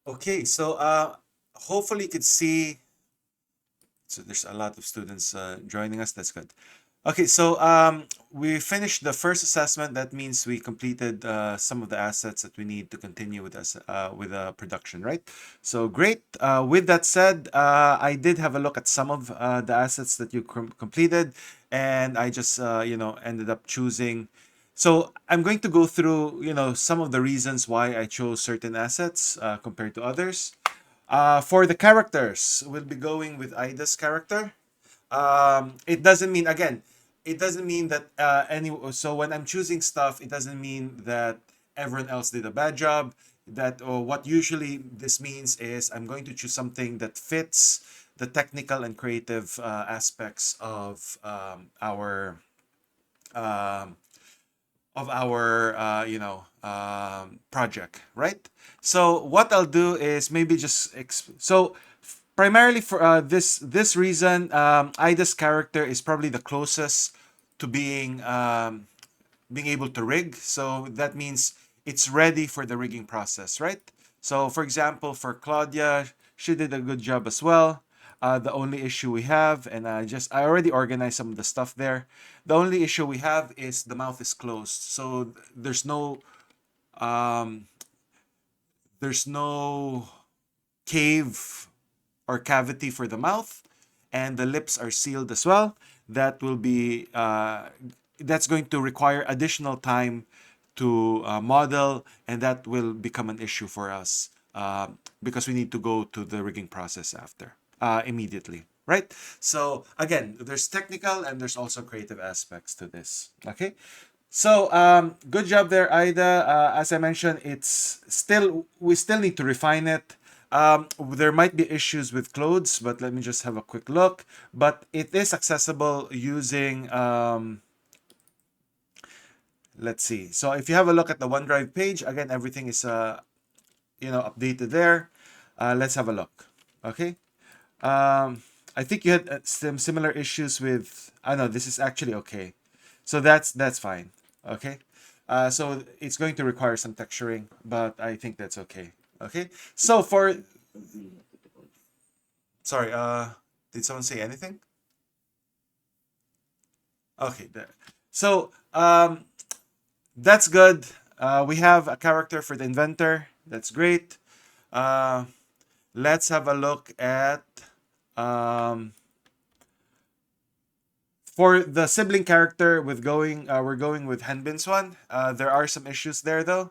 Okay, so hopefully you could see. So there's a lot of students joining us. That's good. Okay, so we finished the first assessment. That means we completed some of the assets that we need to continue with us with production, right? So great. With that said, I did have a look at some of the assets that you completed, and I just ended up choosing. So I'm going to go through some of the reasons why I chose certain assets compared to others. For the characters, we'll be going with Ida's character. It doesn't mean, again, it doesn't mean that so when I'm choosing stuff, it doesn't mean that everyone else did a bad job. That, or what usually this means is I'm going to choose something that fits the technical and creative aspects um, of our project, right? So what I'll do is maybe just primarily for this reason, Ida's character is probably the closest to being able to rig. So that means it's ready for the rigging process, right? So for example, for Claudia, she did a good job as well. The only issue we have, and I already organized some of the stuff there. The only issue we have is the mouth is closed, so um, there's no cave or cavity for the mouth, and the lips are sealed as well. That will be that's going to require additional time to model, and that will become an issue for us because we need to go to the rigging process after immediately, right? So again, there's technical and there's also creative aspects to this. Okay, so good job there, Ida. As I mentioned, we still need to refine it. There might be issues with clothes, but let me just have a quick look. But it is accessible using let's see. So if you have a look at the OneDrive page, again, everything is updated there. Let's have a look. Okay. I think you had some similar issues with. I know this is actually okay. So that's fine. Okay. So it's going to require some texturing, but I think that's okay. Okay. So for sorry, did someone say anything? Okay. There. So that's good. We have a character for the inventor. That's great. Uh, let's have a look at um, for the sibling character with we're going with Hanbin's one. There are some issues there though.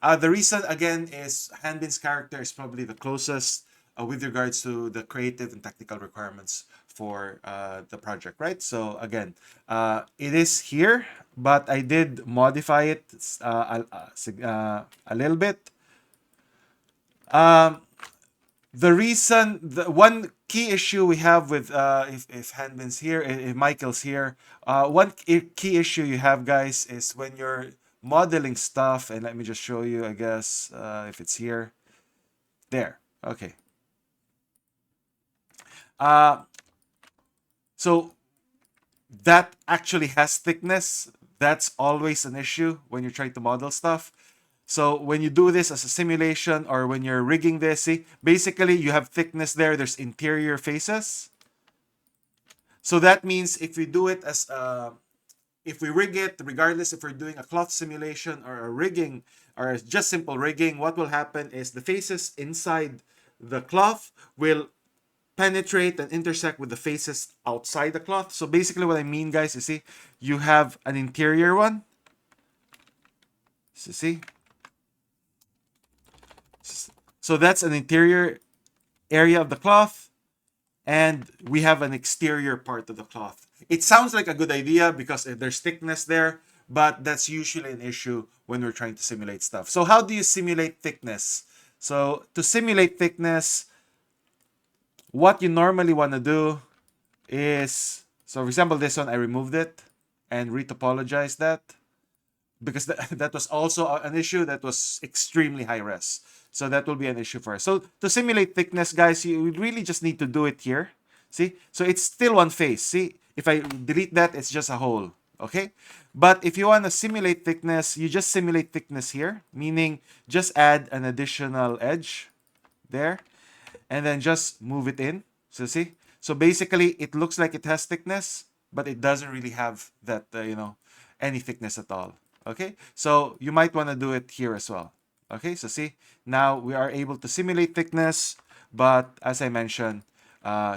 The reason again is Hanbin's character is probably the closest with regards to the creative and technical requirements for the project, right? So again, it is here, but I did modify it a little bit. Um, the one key issue we have with if Hanman's here, if Michael's here, one key issue you have, guys, is when you're modeling stuff. And let me just show you, I guess, if it's here. There. Okay. Uh, so that actually has thickness. That's always an issue when you're trying to model stuff. So when you do this as a simulation or when you're rigging this, see, basically you have thickness there. There's interior faces. So that means if we do it as if we rig it, regardless if we're doing a cloth simulation or a rigging or just simple rigging, what will happen is the faces inside the cloth will penetrate and intersect with the faces outside the cloth. So basically what I mean, guys, is see, you have an interior one. So see? So that's an interior area of the cloth, and we have an exterior part of the cloth. It sounds like a good idea because there's thickness there, but that's usually an issue when we're trying to simulate stuff. So how do you simulate thickness? So to simulate thickness, what you normally want to do is, so for example, this one, I removed it and retopologized that because that was also an issue that was extremely high res. So that will be an issue for us. So to simulate thickness, guys, you really just need to do it here. See? So it's still one face. See? If I delete that, it's just a hole. Okay? But if you want to simulate thickness, you just simulate thickness here, meaning just add an additional edge there, and then just move it in. So see, so basically it looks like it has thickness, but it doesn't really have that any thickness at all. Okay, so you might want to do it here as well. Okay, so see, now we are able to simulate thickness, but as I mentioned,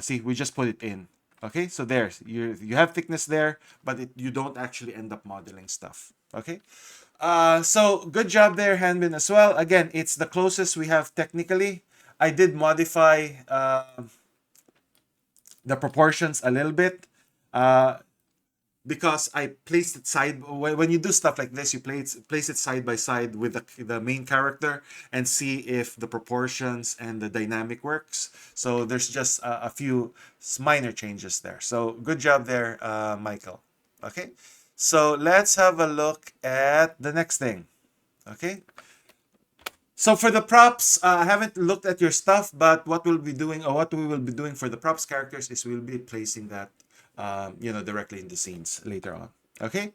see, we just put it in. Okay, so there's you have thickness there, but you don't actually end up modeling stuff. Okay, so good job there, Hanbin, as well. Again, it's the closest we have technically. I did modify the proportions a little bit uh, because I placed it side. When you do stuff like this, you place it side by side with the main character and see if the proportions and the dynamic works. So there's just a few minor changes there. So good job there, Michael. Okay, so let's have a look at the next thing. Okay, so for the props, I haven't looked at your stuff, but what we'll be doing, or what we will be doing for the props characters, is we'll be placing that, directly in the scenes later on. Okay.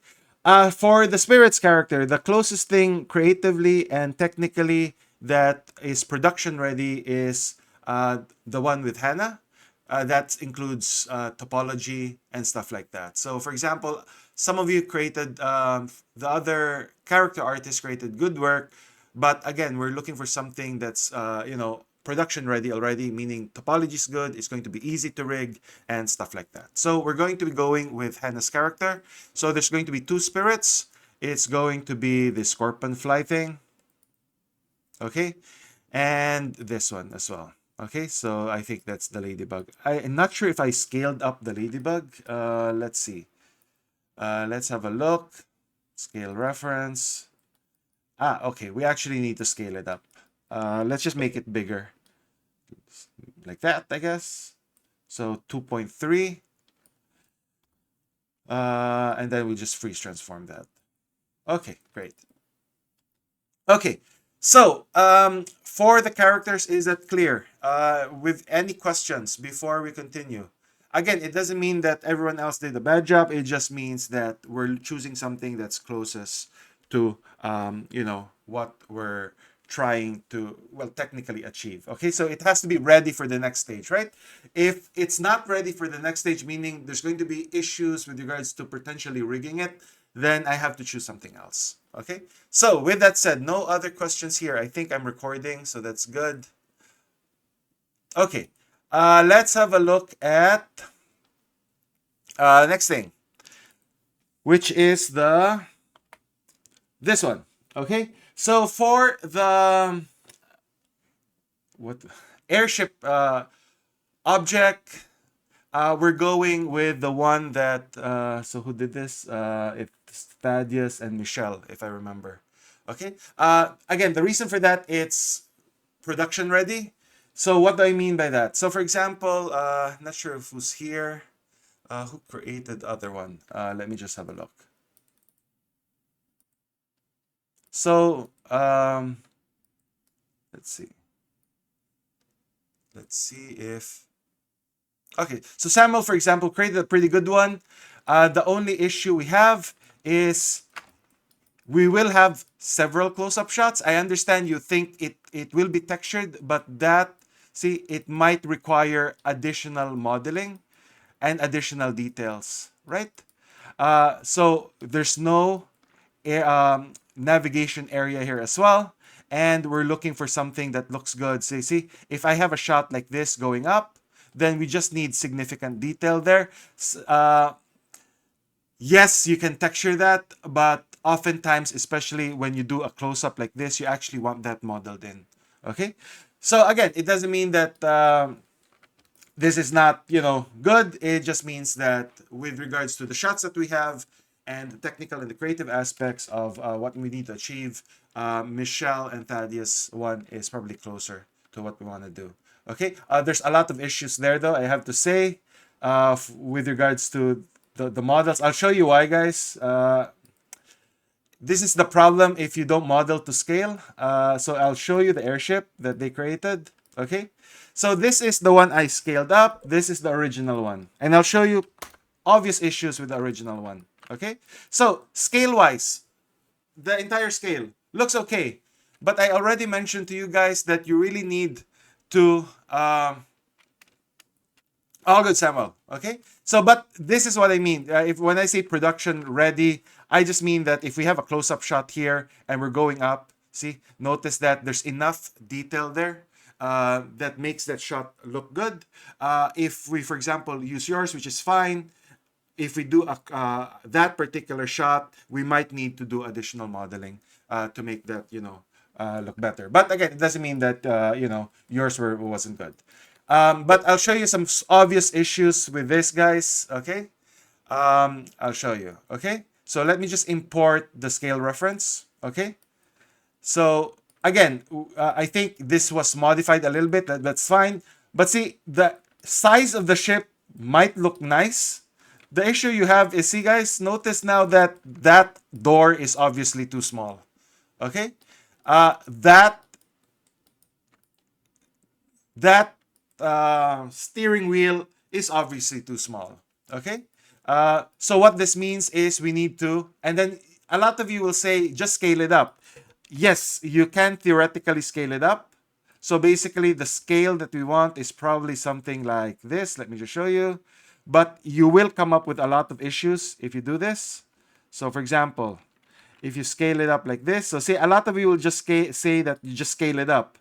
For the spirits character, the closest thing creatively and technically that is production ready is the one with Hannah. That includes topology and stuff like that. So, for example, some of you created, the other character artists created good work, but again, we're looking for something that's, production ready already, meaning topology is good, it's going to be easy to rig, and stuff like that. So we're going to be going with Hannah's character. So there's going to be two spirits. It's going to be the scorpion fly thing. Okay, and this one as well. Okay, so I think that's the ladybug. I'm not sure if I scaled up the ladybug. Let's see. Let's have a look. Scale reference. Okay, we actually need to scale it up. Let's just make it bigger. Like that, I guess. So 2.3. And then we just freeze transform that. Okay, great. Okay, so for the characters, is that clear? With any questions before we continue? Again, it doesn't mean that everyone else did a bad job. It just means that we're choosing something that's closest to, what we're trying to, well, technically achieve. Okay, so it has to be ready for the next stage, right? If it's not ready for the next stage, meaning there's going to be issues with regards to potentially rigging it, then I have to choose something else. Okay, so with that said, no other questions here. I think I'm recording, so that's good. Okay, let's have a look at next thing, which is this one. Okay, so for the airship object, we're going with the one that, so who did this? It's Thaddeus and Michelle, if I remember. Okay. Again, the reason for that, it's production ready. So what do I mean by that? So for example, not sure if who's here, who created the other one. Let me just have a look. So let's see. Let's see if okay, so Samuel, for example, created a pretty good one. The only issue we have is we will have several close-up shots. I understand you think it will be textured, but it might require additional modeling and additional details, right? So there's no navigation area here as well. And we're looking for something that looks good. So you see, if I have a shot like this going up, then we just need significant detail there. Yes, you can texture that, but oftentimes, especially when you do a close-up like this, you actually want that modeled in. Okay? So again, it doesn't mean that this is not, good. It just means that with regards to the shots that we have and the technical and the creative aspects of what we need to achieve, Michelle and Thaddeus one is probably closer to what we want to do. Okay, there's a lot of issues there, though, I have to say, with regards to the models. I'll show you why, guys. This is the problem if you don't model to scale. So I'll show you the airship that they created. Okay, so this is the one I scaled up. This is the original one. And I'll show you obvious issues with the original one. Okay, so scale-wise, the entire scale looks okay. But I already mentioned to you guys that you really need to all good, Samuel. Okay. So, but this is what I mean. If when I say production ready, I just mean that if we have a close-up shot here and we're going up, see, notice that there's enough detail there that makes that shot look good. If we, for example, use yours, which is fine, if we do that particular shot, we might need to do additional modeling to make that, look better. But again, it doesn't mean that, yours wasn't good. But I'll show you some obvious issues with this, guys. Okay. I'll show you. Okay. So let me just import the scale reference. Okay. So again, I think this was modified a little bit. That's fine. But see, the size of the ship might look nice. The issue you have is, see guys, notice now that that door is obviously too small. Okay? That steering wheel is obviously too small. Okay? So what this means is we need to, and then a lot of you will say, just scale it up. Yes, you can theoretically scale it up. So basically, the scale that we want is probably something like this. Let me just show you. But you will come up with a lot of issues if you do this. So for example, if you scale it up like this, so say a lot of you will just say that you just scale it up.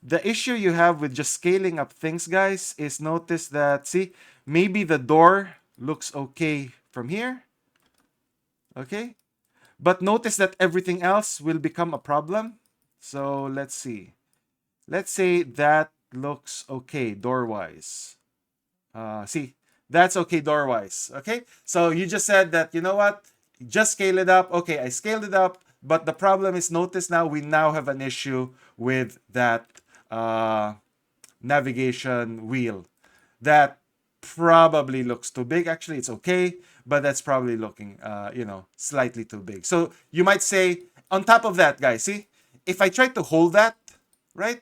The issue you have with just scaling up things, guys, is notice that, see, maybe the door looks okay from here. Okay? But notice that everything else will become a problem. So let's see. Let's say that looks okay door-wise. See, that's okay door-wise. Okay, so you just said that, you know what? Just scale it up. Okay, I scaled it up. But the problem is, notice now we now have an issue with that navigation wheel. That probably looks too big. Actually, it's okay, but that's probably looking, slightly too big. So you might say, on top of that, guys, see, if I try to hold that, right?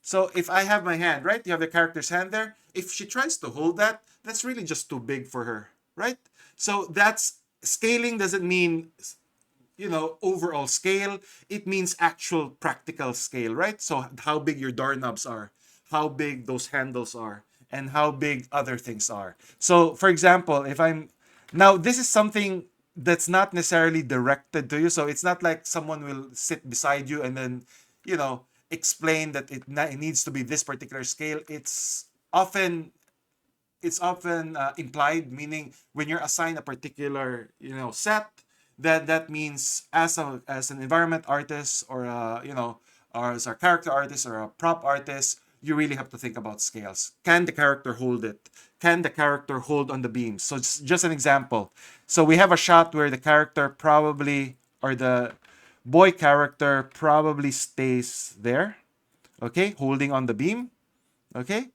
So if I have my hand, right? You have the character's hand there. If she tries to hold that, that's really just too big for her, right? So that's scaling doesn't mean, overall scale. It means actual practical scale, right? So how big your doorknobs are, how big those handles are, and how big other things are. So for example, if I'm now, this is something that's not necessarily directed to you. So it's not like someone will sit beside you and then, explain that it needs to be this particular scale. Often it's often implied, meaning when you're assigned a particular set, that means as an environment artist or or as a character artist or a prop artist, you really have to think about scales. Can the character hold it? Can the character hold on the beams? So just an example. So we have a shot where the character probably, or the boy character probably stays there, okay, holding on the beam. Okay.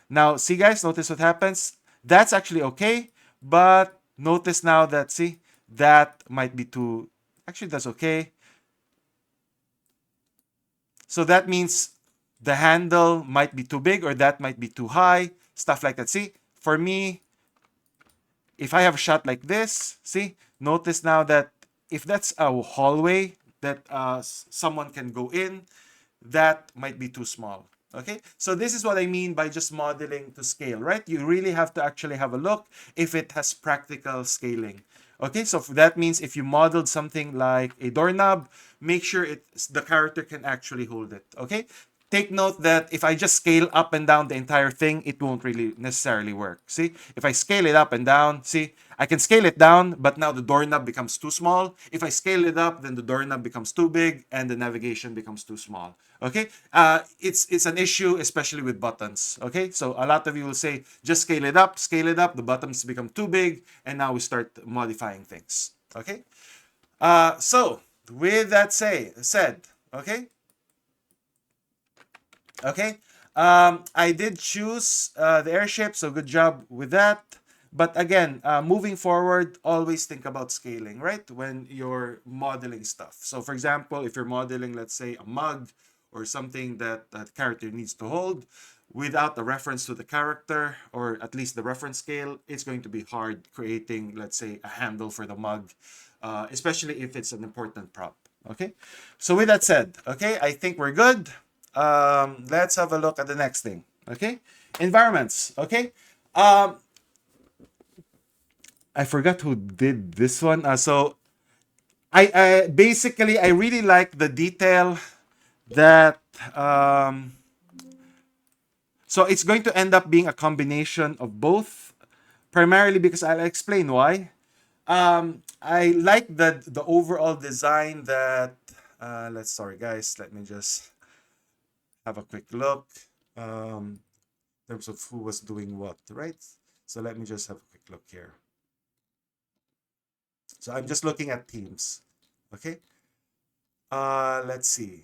Now, see guys, notice what happens. That's actually okay. But notice now that, see, that might be too, actually that's okay. So that means the handle might be too big or that might be too high, stuff like that. See, for me, if I have a shot like this, see, notice now that if that's a hallway that someone can go in, that might be too small. Okay, so this is what I mean by just modeling to scale, right? You really have to actually have a look if it has practical scaling. Okay, so that means if you modeled something like a doorknob, make sure the character can actually hold it. Okay, take note that if I just scale up and down the entire thing, it won't really necessarily work. See, if I scale it up and down, see, I can scale it down, but now the doorknob becomes too small. If I scale it up, then the doorknob becomes too big and the navigation becomes too small. Okay, it's an issue, especially with buttons. Okay, so a lot of you will say, just scale it up, the buttons become too big, and now we start modifying things. Okay, so with that said, okay. Okay. I did choose the airship, so good job with that. But again, moving forward, always think about scaling, right? When you're modeling stuff. So for example, if you're modeling, let's say, a mug or something that the character needs to hold, without a reference to the character, or at least the reference scale, it's going to be hard creating, let's say, a handle for the mug, especially if it's an important prop. Okay. So with that said, okay, I think we're good. let's have a look at the next thing. Okay, environments. Okay, um, I forgot who did this one. So I basically I really like the detail that so it's going to end up being a combination of both, primarily because I'll explain why. I like the overall design that let's sorry guys, let me just have a quick look in terms of who was doing what, right? So let me just have a quick look here. So I'm just looking at teams. Okay. Let's see.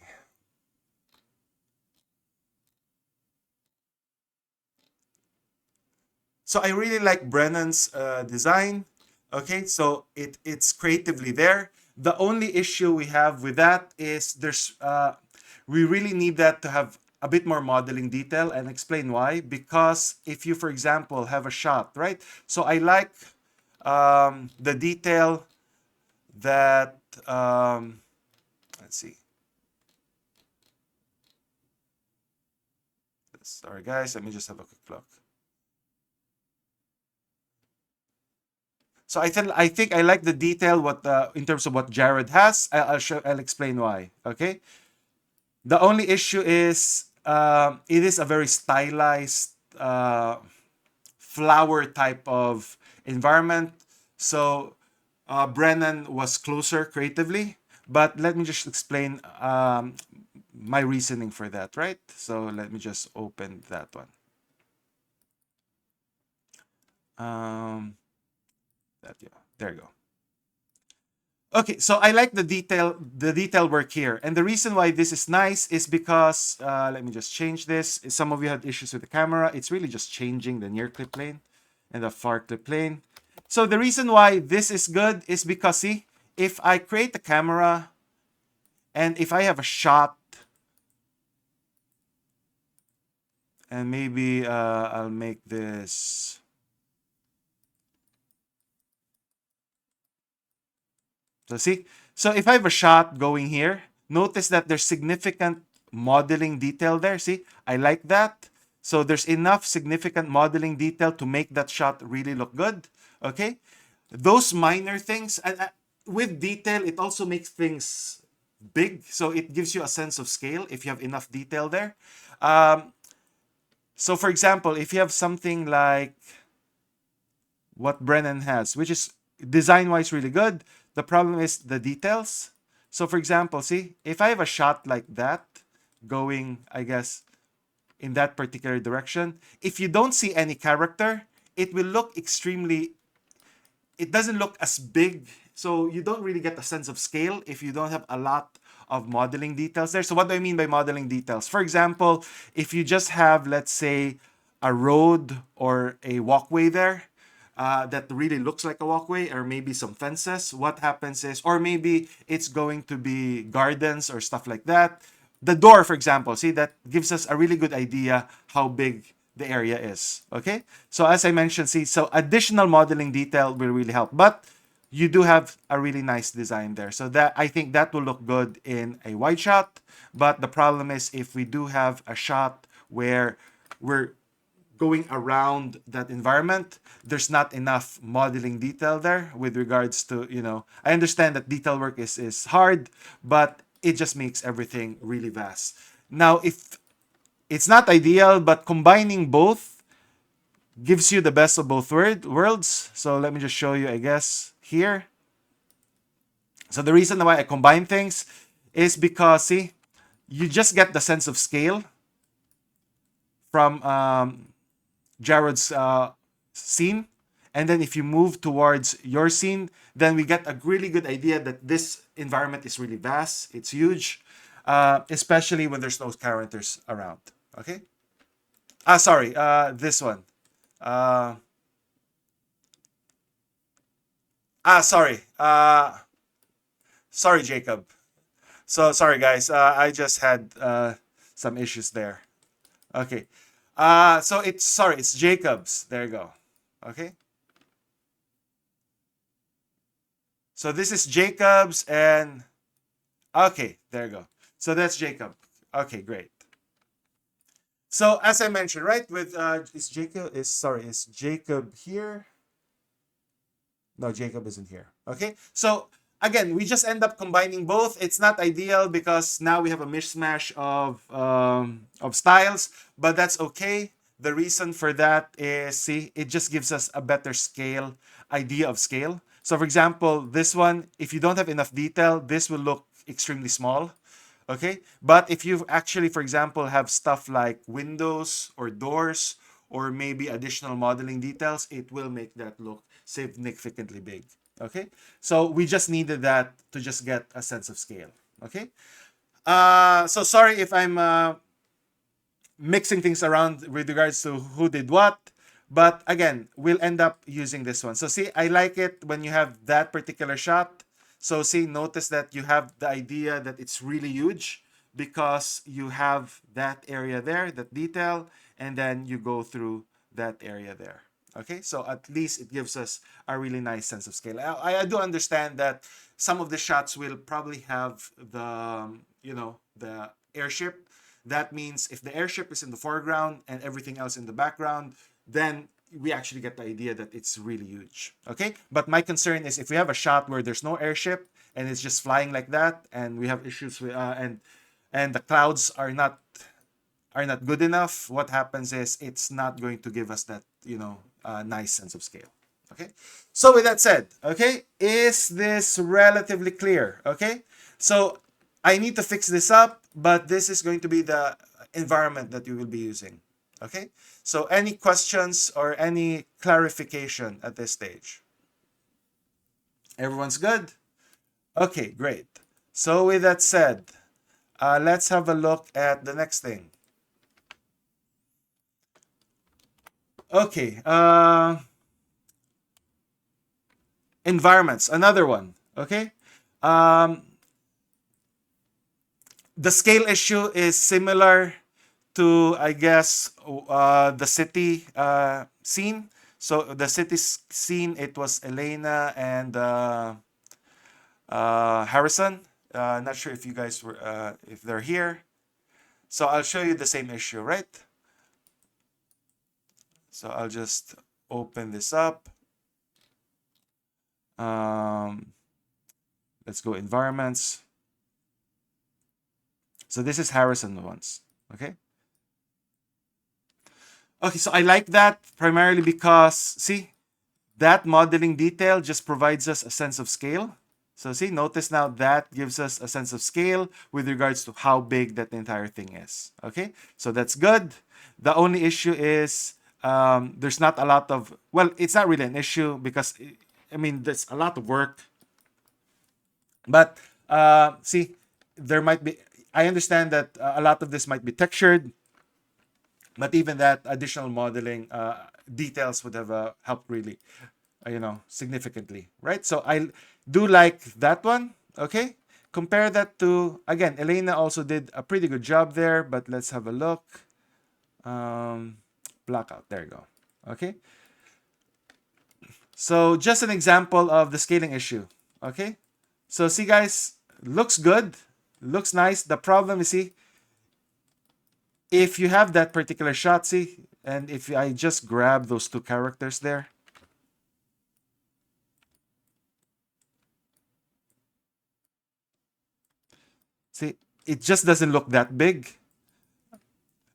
So I really like Brennan's design. Okay, so it's creatively there. The only issue we have with that is we really need that to have a bit more modeling detail, and explain why. Because if you, for example, have a shot, right? So I like the detail that let's see. Sorry guys, let me just have a quick look. So I think I like the detail what in terms of what Jared has. I'll explain why. Okay. The only issue is it is a very stylized flower type of environment. So Brennan was closer creatively, but let me just explain my reasoning for that. Right. So let me just open that one. Um, yeah, there you go. Okay, so I like the detail work here. And the reason why this is nice is because, let me just change this. Some of you had issues with the camera. It's really just changing the near clip plane and the far clip plane. So the reason why this is good is because, see, if I create a camera and if I have a shot, and maybe I'll make this. So see, so if I have a shot going here, notice that there's significant modeling detail there. See, I like that. So there's enough significant modeling detail to make that shot really look good. Okay, those minor things, and with detail, it also makes things big. So it gives you a sense of scale if you have enough detail there. Um, so for example, if you have something like what Brennan has, which is design wise really good. The problem is the details. So, for example, see, if I have a shot like that going, I guess, in that particular direction, if you don't see any character, it will look extremely, it doesn't look as big. So, you don't really get a sense of scale if you don't have a lot of modeling details there. So, what do I mean by modeling details? For example, if you just have, let's say, a road or a walkway there, that really looks like a walkway, or maybe some fences, what happens is, or maybe it's going to be gardens or stuff like that. The door, for example, see, that gives us a really good idea how big the area is. Okay, so as I mentioned, see, so additional modeling detail will really help, but you do have a really nice design there. So that, I think that will look good in a wide shot. But the problem is if we do have a shot where we're going around that environment, there's not enough modeling detail there with regards to, I understand that detail work is hard, but it just makes everything really vast. Now, if it's not ideal, but combining both gives you the best of both worlds. So let me just show you, I guess, here. So the reason why I combine things is because, see, you just get the sense of scale from Jared's scene. And then if you move towards your scene, then we get a really good idea that this environment is really vast. It's huge, especially when there's no characters around. Okay. Sorry. This one. Uh, sorry. Sorry, Jacob. So sorry, guys. I just had some issues there. Okay. So it's sorry. It's Jacob's. There you go. Okay. So this is Jacob's, and okay, there you go. So that's Jacob. Okay, great. So as I mentioned, right, with is Jacob here? No, Jacob isn't here. Okay, so again, we just end up combining both. It's not ideal because now we have a mishmash of styles, but that's okay. The reason for that is, see, it just gives us a better scale idea of scale. So, for example, this one, if you don't have enough detail, this will look extremely small. Okay, but if you actually, for example, have stuff like windows or doors or maybe additional modeling details, it will make that look significantly big. Okay, so we just needed that to just get a sense of scale. Okay, so sorry if I'm mixing things around with regards to who did what, but again, we'll end up using this one. So see, I like it when you have that particular shot. So see, notice that you have the idea that it's really huge because you have that area there, that detail, and then you go through that area there. Okay, so at least it gives us a really nice sense of scale. I do understand that some of the shots will probably have the airship. That means if the airship is in the foreground and everything else in the background, then we actually get the idea that it's really huge. Okay, but my concern is if we have a shot where there's no airship and it's just flying like that, and we have issues with and the clouds are not good enough. What happens is it's not going to give us that nice sense of scale. Okay, so with that said, okay, is this relatively clear? Okay, so I need to fix this up, but this is going to be the environment that you will be using. Okay, so any questions or any clarification at this stage? Everyone's good? Okay, great. So with that said, let's have a look at the next thing. Okay, environments, another one. Okay, um, the scale issue is similar to, I guess, the city scene. So the city scene, it was Elena and Harrison. Not sure if you guys were, if they're here. So I'll show you the same issue, right? So I'll just open this up. Um, let's go environments. So this is Harrison once, okay? Okay, so I like that primarily because, see, that modeling detail just provides us a sense of scale. So see, notice now that gives us a sense of scale with regards to how big that entire thing is. Okay, so that's good. The only issue is there's not a lot of, well, it's not really an issue because, I mean, there's a lot of work. But see, there might be, I understand that a lot of this might be textured, but even that additional modeling details would have helped really significantly, right? So I do like that one. Okay, compare that to, again, Elena also did a pretty good job there, but let's have a look. Blackout, there you go. Okay, so just an example of the scaling issue. Okay, so see guys, looks good, looks nice. The problem is, see, if you have that particular shot, see, and if I just grab those two characters there, see, it just doesn't look that big,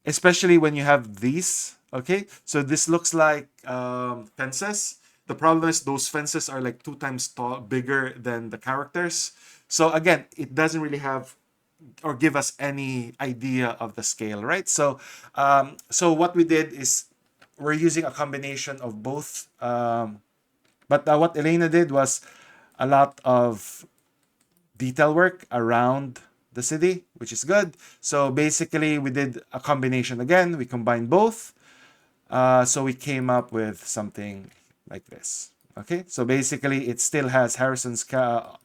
especially when you have these. Okay, so this looks like fences. The problem is those fences are like 2 times tall, bigger than the characters. So again, it doesn't really have or give us any idea of the scale, right? So what we did is we're using a combination of both. But what Elena did was a lot of detail work around the city, which is good. So basically, we did a combination again. We combined both. So we came up with something like this. Okay, so basically, it still has Harrison's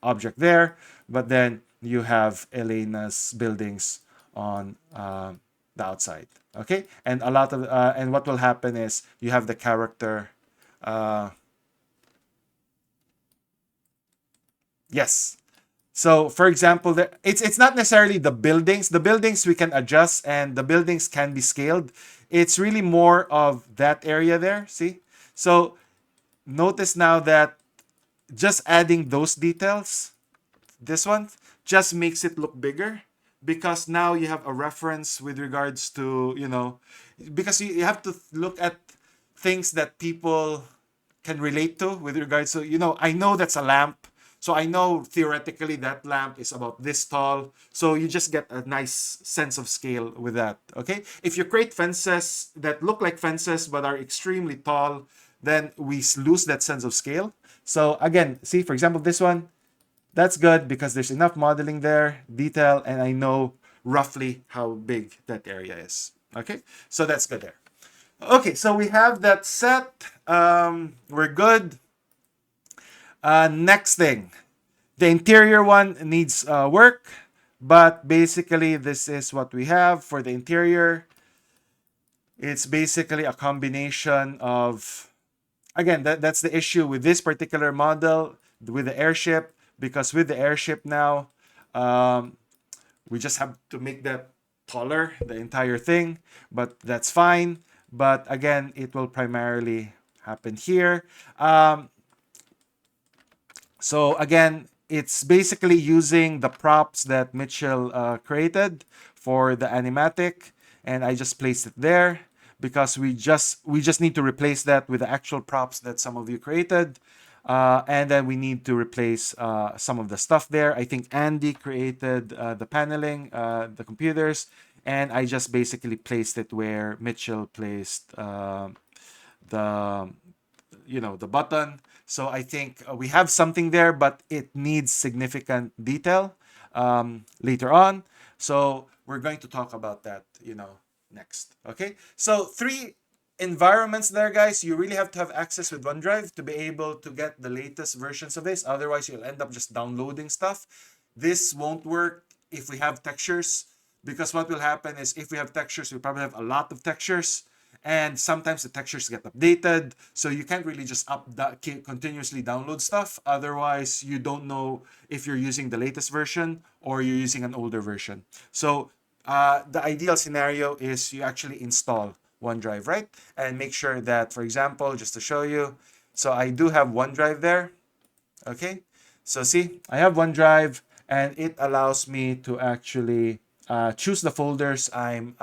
object there, but then you have Elena's buildings on the outside. Okay, and a lot of and what will happen is you have the character. Yes, So, for example, it's not necessarily the buildings. The buildings we can adjust, and the buildings can be scaled. It's really more of that area there. See, so notice now that just adding those details, this one just makes it look bigger, because now you have a reference with regards to, because you have to look at things that people can relate to with regards to, I know that's a lamp. So I know theoretically that lamp is about this tall. So you just get a nice sense of scale with that. Okay. If you create fences that look like fences but are extremely tall, then we lose that sense of scale. So again, see, for example, this one, that's good because there's enough modeling there, detail, and I know roughly how big that area is. Okay, so that's good there. Okay, so we have that set. We're good. Next thing, the interior one needs work, but basically this is what we have for the interior. It's basically a combination of, again, that's the issue with this particular model with the airship, because with the airship now, um, we just have to make that taller, the entire thing, but that's fine. But again, it will primarily happen here. So again, it's basically using the props that Mitchell created for the animatic, and I just placed it there because we just need to replace that with the actual props that some of you created, and then we need to replace some of the stuff there. I think Andy created the paneling, the computers, and I just basically placed it where Mitchell placed the the button. So I think we have something there, but it needs significant detail later on. So we're going to talk about that, next. Okay. So 3 environments there, guys. You really have to have access with OneDrive to be able to get the latest versions of this. Otherwise, you'll end up just downloading stuff. This won't work if we have textures, because what will happen is if we have textures, we probably have a lot of textures, and sometimes the textures get updated, so you can't really just continuously download stuff. Otherwise, you don't know if you're using the latest version or you're using an older version. So the ideal scenario is you actually install OneDrive, right? And make sure that, for example, just to show you, so I do have OneDrive there. Okay, so see, I have OneDrive, and it allows me to actually choose the folders I'm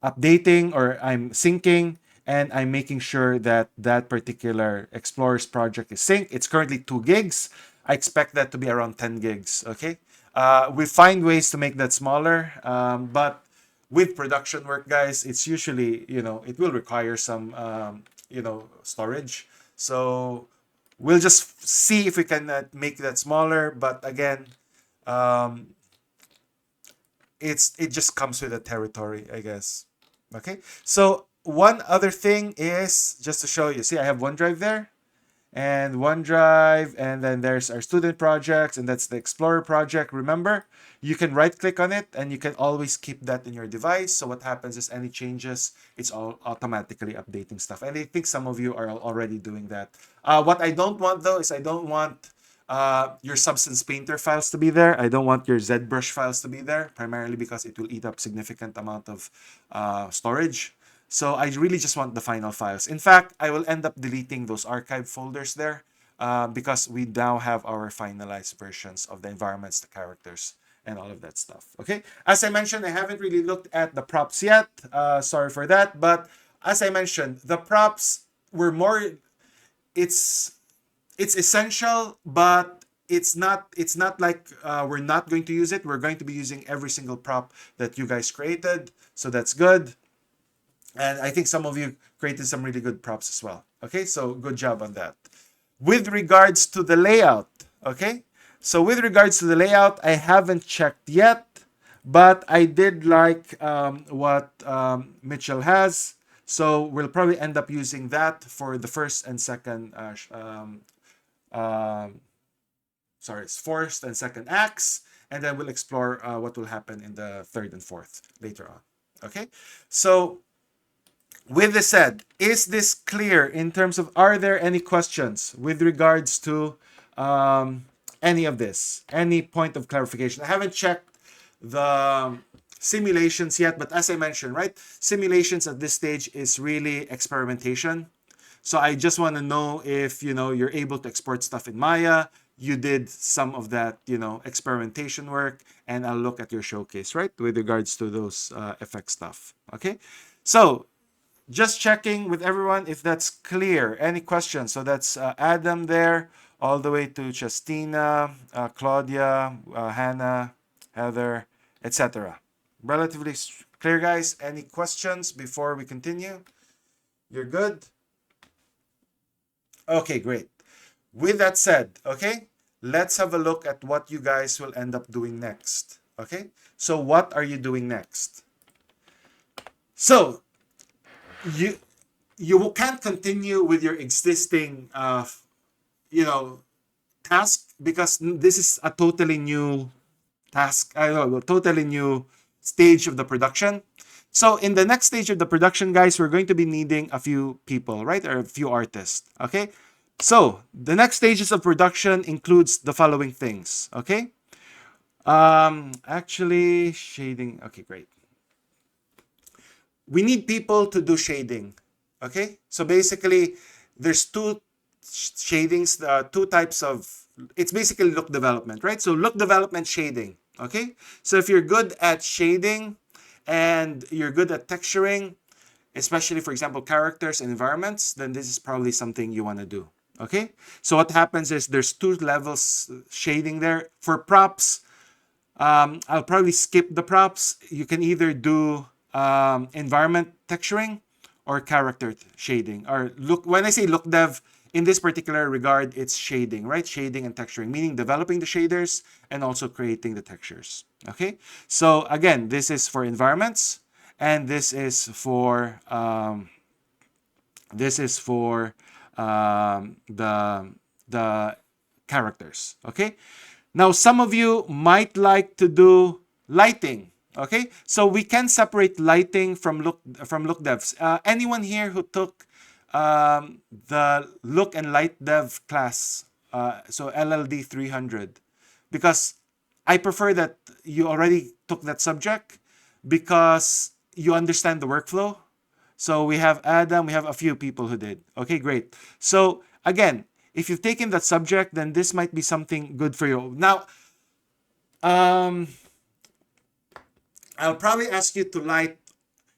updating or I'm syncing, and I'm making sure that that particular Explorers project is synced. It's currently 2 gigs. I expect that to be around 10 gigs. Okay. We find ways to make that smaller, but with production work, guys, it's usually, it will require some, storage. So we'll just see if we can make that smaller. But again, um, it just comes with the territory, I guess. Okay. So one other thing is just to show you. See, I have OneDrive there, and OneDrive, and then there's our student projects, and that's the Explorer project. Remember, you can right click on it and you can always keep that in your device. So what happens is any changes, it's all automatically updating stuff. And I think some of you are already doing that. What I don't want though is I don't want your Substance Painter files to be there. I don't want your ZBrush files to be there, primarily because it will eat up significant amount of storage. So I really just want the final files. In fact, I will end up deleting those archive folders there because we now have our finalized versions of the environments, the characters, and all of that stuff. Okay. As I mentioned, I haven't really looked at the props yet. Sorry for that. But as I mentioned, the props were more, it's it's essential, but it's not like we're not going to use it. We're going to be using every single prop that you guys created. So that's good. And I think some of you created some really good props as well. Okay, so good job on that. With regards to the layout, okay? So with regards to the layout, I haven't checked yet, but I did like what Mitchell has. So we'll probably end up using that for the first and second, sorry, it's first and second acts, and then we'll explore what will happen in the third and fourth later on. Okay, so with this said, is this clear in terms of, are there any questions with regards to any of this, any point of clarification. I haven't checked the simulations yet, but as I mentioned, right, simulations at this stage is really experimentation. So I just want to know if, you're able to export stuff in Maya. You did some of that, experimentation work, and I'll look at your showcase, right, with regards to those effect stuff. Okay. So just checking with everyone if that's clear. Any questions? So that's Adam there, all the way to Chestina, Claudia, Hannah, Heather, etc. Relatively clear, guys. Any questions before we continue? You're good? Okay, great. With that said, okay, let's have a look at what you guys will end up doing next. Okay, so what are you doing next? So you can't continue with your existing task, because this is a totally new task. I don't know, totally new stage of the production. So in the next stage of the production, guys, we're going to be needing a few people, right, or a few artists. Okay, so the next stages of production includes the following things. Okay, actually shading. Okay, great. We need people to do shading. Okay, so basically there's two shadings, two types of, it's basically look development, right? So look development, shading. Okay, so if you're good at shading and you're good at texturing, especially for example characters and environments, then this is probably something you want to do. Okay, so what happens is there's two levels shading there. For props, I'll probably skip the props. You can either do environment texturing or character shading. Or look, when I say look dev, in this particular regard, it's shading, right? Shading and texturing, meaning developing the shaders and also creating the textures. Okay, so again, this is for environments, and this is for the characters. Okay, now some of you might like to do lighting. Okay, so we can separate lighting from look devs. Anyone here who took the look and light dev class, so LLD 300, because I prefer that you already took that subject because you understand the workflow. So we have Adam, we have a few people who did. Okay, great. So again, if you've taken that subject, then this might be something good for you. Now, I'll probably ask you to light.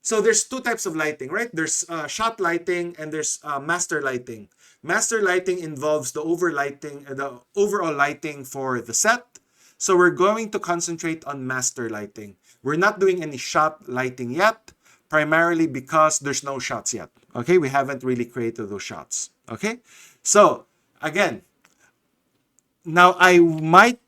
So there's two types of lighting, right? There's shot lighting and there's master lighting. Master lighting involves the overall lighting for the set. So we're going to concentrate on master lighting. We're not doing any shot lighting yet, primarily because there's no shots yet. Okay, we haven't really created those shots. Okay, so again, now I might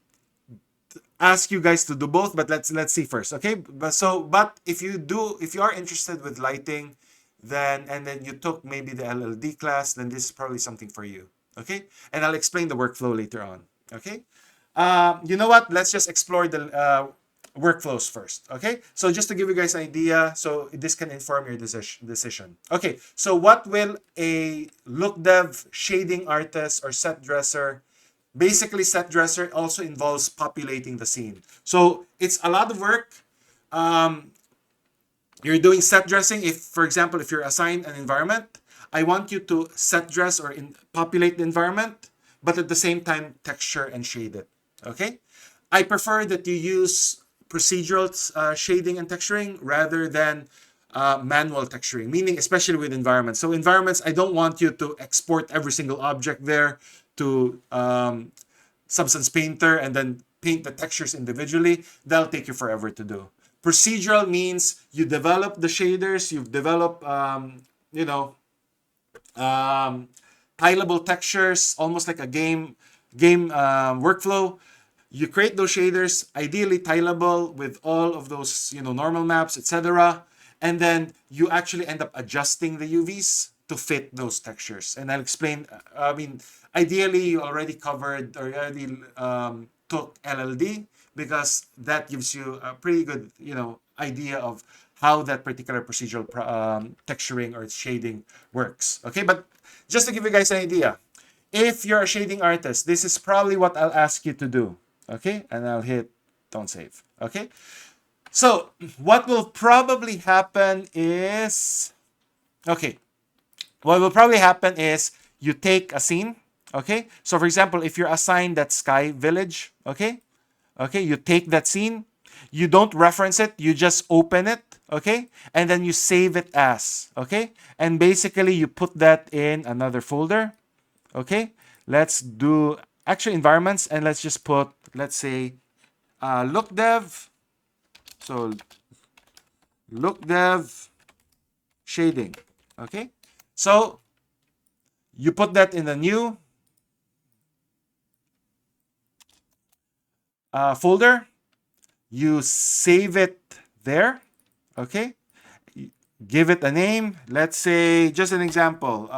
ask you guys to do both, but let's see first. Okay, but if you are interested with lighting, then you took maybe the LLD class, then this is probably something for you. Okay, and I'll explain the workflow later on. Okay, you know what? Let's just explore the workflows first. Okay, so just to give you guys an idea, so this can inform your decision. Okay, so what will a look dev, shading artist, or set dresser? Basically, set dresser also involves populating the scene. So it's a lot of work. You're doing set dressing. If, for example, if you're assigned an environment, I want you to set dress or populate the environment, but at the same time, texture and shade it. Okay? I prefer that you use procedural shading and texturing rather than manual texturing, meaning especially with environments. So environments, I don't want you to export every single object there to Substance Painter and then paint the textures individually. That'll take you forever to do. Procedural means you develop the shaders, you've developed, tileable textures, almost like a game workflow. You create those shaders, ideally tileable with all of those, normal maps, etc. And then you actually end up adjusting the UVs to fit those textures. And I'll explain, ideally you already covered or already took LLD, because that gives you a pretty good, idea of how that particular procedural texturing or shading works. Okay, but just to give you guys an idea, if you're a shading artist, this is probably what I'll ask you to do. Okay, and I'll hit don't save. Okay, so what will probably happen is, okay, what will probably happen is you take a scene. Okay, so for example, if you're assigned that sky village, okay, you take that scene, you don't reference it, you just open it, okay, and then you save it as, okay, and basically you put that in another folder. Okay, let's do actually environments, and let's just put, let's say, look dev. So look dev shading. Okay, so you put that in a new folder, you save it there. Okay, give it a name. Let's say, just an example,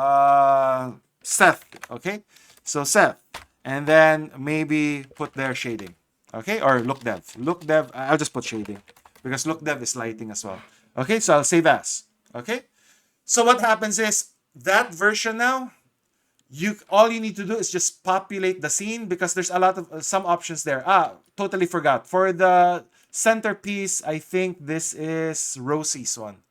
Seth. Okay, so Seth, and then maybe put their shading. Okay, or look dev. Look dev. I'll just put shading because look dev is lighting as well. Okay, so I'll save as. Okay, so what happens is that version now, you all you need to do is just populate the scene because there's a lot of some options there. Totally forgot. For the centerpiece, I think this is Rosie's one.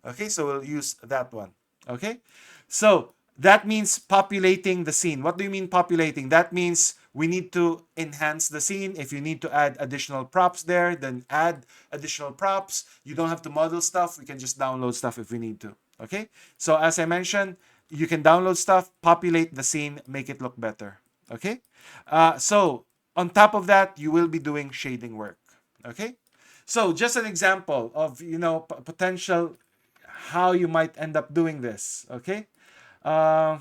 Okay, so we'll use that one. Okay, so that means populating the scene. What do you mean populating? That means we need to enhance the scene. If you need to add additional props there, then add additional props. You don't have to model stuff. We can just download stuff if we need to. Okay, so as I mentioned, you can download stuff, populate the scene, make it look better. Okay, so on top of that, you will be doing shading work. Okay, so just an example of potential how you might end up doing this. Okay, uh,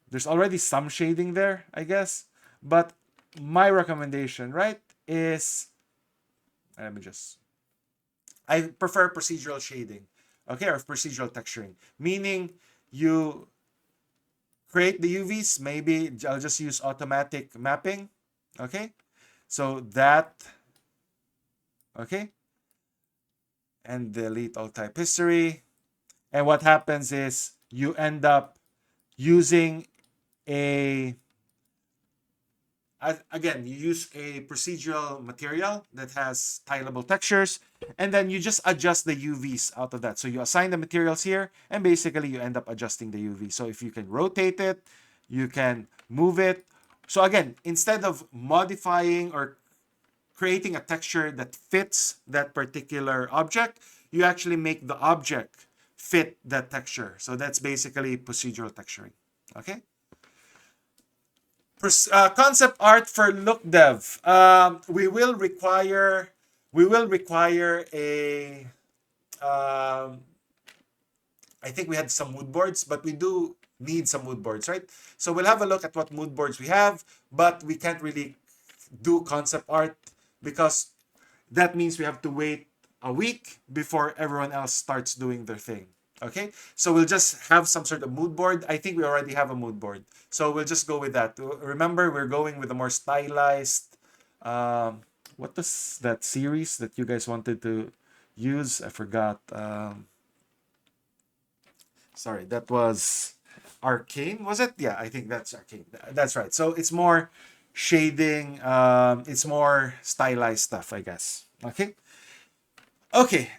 there's already some shading there, I guess, but my recommendation, right, is, let me just, I prefer procedural shading. Okay, or procedural texturing, meaning you create the UVs. Maybe I'll just use automatic mapping. Okay, so that, okay, and delete all type history. And what happens is you end up using a, again, you use a procedural material that has tileable textures, and then you just adjust the UVs out of that. So you assign the materials here, and basically you end up adjusting the UV. So if you can rotate it, you can move it. So again, instead of modifying or creating a texture that fits that particular object, you actually make the object fit that texture. So that's basically procedural texturing. Okay. Concept art for look dev. We will require a. Um, I think we had some mood boards, but we do need some mood boards, right? So we'll have a look at what mood boards we have, but we can't really do concept art because that means we have to wait a week before everyone else starts doing their thing. Okay, so we'll just have some sort of mood board. I think we already have a mood board, so we'll just go with that. Remember, we're going with a more stylized. What was that series that you guys wanted to use? I forgot. Sorry, that was Arcane, was it? Yeah, I think that's Arcane. That's right. So it's more shading. It's more stylized stuff, I guess. Okay. Okay,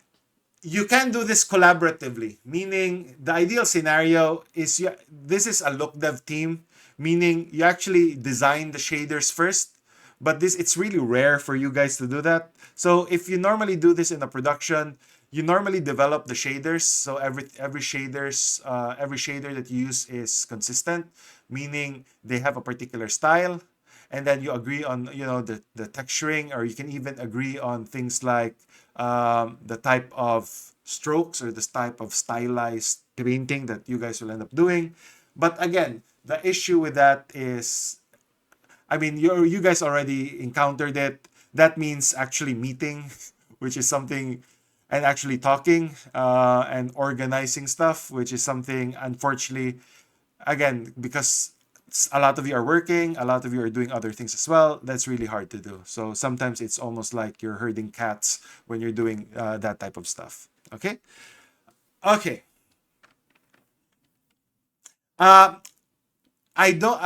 you can do this collaboratively, meaning the ideal scenario is this is a look dev team, meaning you actually design the shaders first, but this it's really rare for you guys to do that. So if you normally do this in a production, you normally develop the shaders. So every shader that you use is consistent, meaning they have a particular style, and then you agree on the texturing, or you can even agree on things like the type of strokes or the type of stylized painting that you guys will end up doing. But again, the issue with that is, I mean, you guys already encountered it. That means actually meeting, which is something, and actually talking and organizing stuff, which is something, unfortunately, again, because a lot of you are working, a lot of you are doing other things as well. That's really hard to do. So sometimes it's almost like you're herding cats when you're doing that type of stuff. Okay. Okay. Uh, I don't.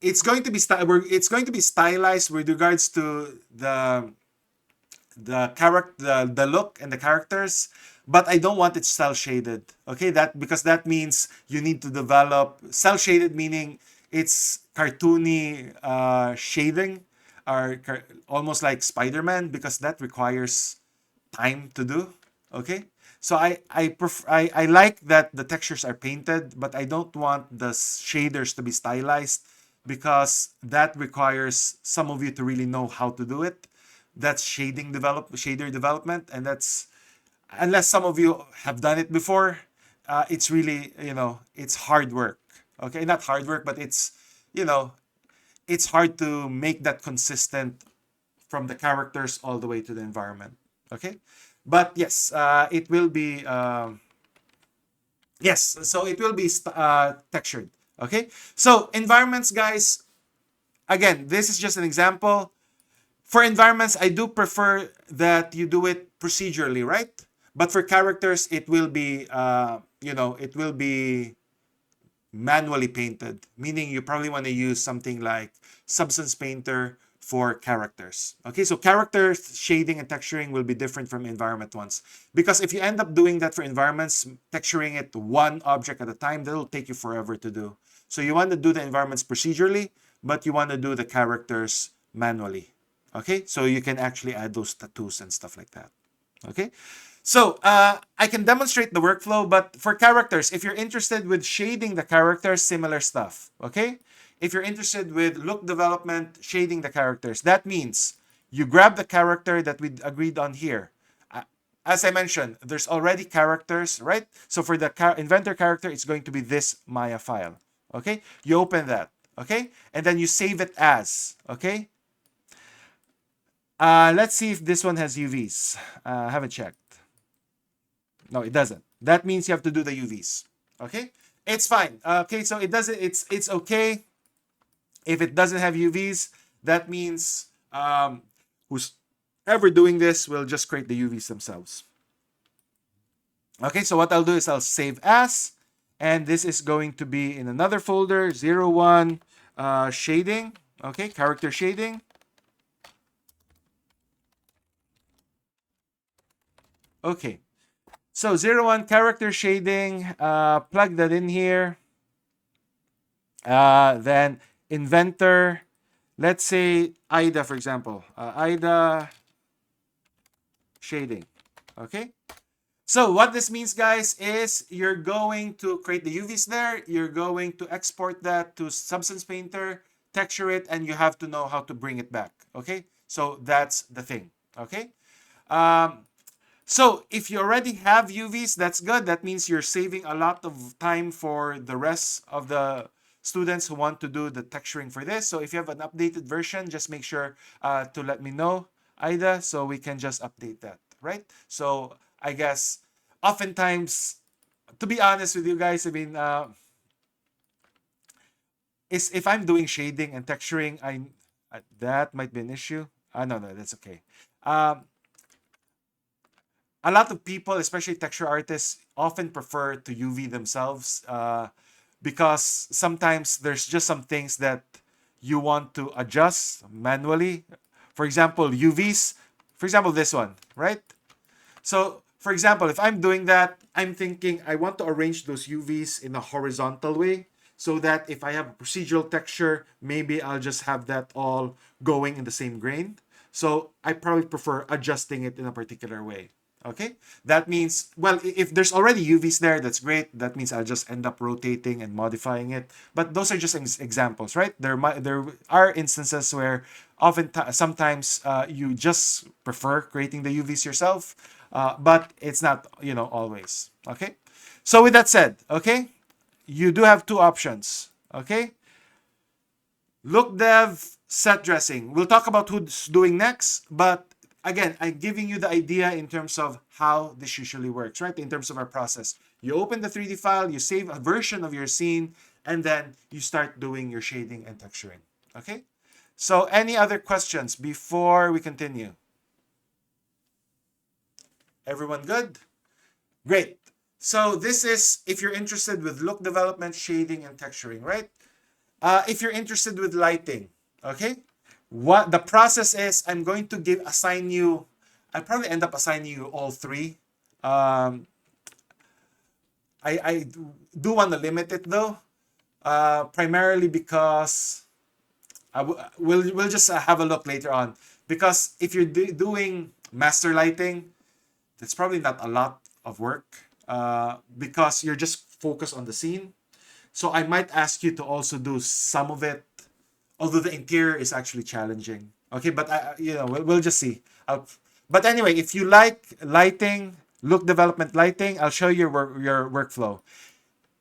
It's going to be it's going to be stylized with regards to the character, the look and the characters, but I don't want it cell shaded. Okay, that because that means you need to develop cell shaded, meaning it's cartoony shading, or almost like Spider-Man, because that requires time to do. Okay, so I like that the textures are painted, but I don't want the shaders to be stylized because that requires some of you to really know how to do it. That's shader development, and that's unless some of you have done it before, it's really, it's hard work. Okay, not hard work, but it's, you know it's hard to make that consistent from the characters all the way to the environment. Okay, but yes, it will be yes, so it will be textured. Okay, so environments, guys, again, this is just an example. For environments, I do prefer that you do it procedurally, right? But for characters, it will be, it will be manually painted, meaning you probably want to use something like Substance Painter for characters. Okay, so character shading and texturing will be different from environment ones. Because if you end up doing that for environments, texturing it one object at a time, that'll take you forever to do. So you want to do the environments procedurally, but you want to do the characters manually. Okay, so you can actually add those tattoos and stuff like that. Okay, so I can demonstrate the workflow, but for characters, if you're interested with shading the characters, similar stuff. Okay, if you're interested with look development, shading the characters, that means you grab the character that we agreed on here. As I mentioned, there's already characters, right? So for the inventor character, it's going to be this Maya file. Okay, you open that. Okay, and then you save it as. Okay, let's see if this one has UVs. I haven't checked. No, it doesn't. That means you have to do the UVs. Okay, it's fine. Okay, so it doesn't. It's okay if it doesn't have UVs. That means who's ever doing this will just create the UVs themselves. Okay, so what I'll do is I'll save as, and this is going to be in another folder, 01 shading. Okay, character shading. Okay, so 01 character shading, plug that in here. Then inventor, let's say Ida, for example. Ida shading. Okay. So what this means, guys, is you're going to create the UVs there. You're going to export that to Substance Painter, texture it, and you have to know how to bring it back. Okay. So that's the thing. Okay. So if you already have UVs, that's good. That means you're saving a lot of time for the rest of the students who want to do the texturing for this. So if you have an updated version, just make sure to let me know, Ida, so we can just update that, right? So I guess oftentimes, to be honest with you guys, I mean, is if I'm doing shading and texturing, that might be an issue. No, that's okay. Um, a lot of people, especially texture artists, often prefer to UV themselves because sometimes there's just some things that you want to adjust manually. For example, UVs. For example, this one, right? So, for example, if I'm doing that, I'm thinking I want to arrange those UVs in a horizontal way so that if I have a procedural texture, maybe I'll just have that all going in the same grain. So I probably prefer adjusting it in a particular way. Okay, that means, well, if there's already UVs there, that's great. That means I'll just end up rotating and modifying it. But those are just examples, right? There are instances where sometimes you just prefer creating the UVs yourself, but it's not, always. Okay, so with that said, okay, you do have two options. Okay, look dev, set dressing. We'll talk about who's doing next, but again, I'm giving you the idea in terms of how this usually works, right? In terms of our process. You open the 3D file, you save a version of your scene, and then you start doing your shading and texturing. Okay? So any other questions before we continue? Everyone good? Great. So this is if you're interested with look development, shading, and texturing, right? If you're interested with lighting, okay? What the process is, I'm going to assign you, I'll probably end up assigning you all three. Um, I do want to limit it though, primarily because we'll just have a look later on. Because if you're doing master lighting, that's probably not a lot of work because you're just focused on the scene. So I might ask you to also do some of it, although the interior is actually challenging. Okay, but we'll just see. But anyway, if you like lighting, look development lighting, I'll show you your workflow.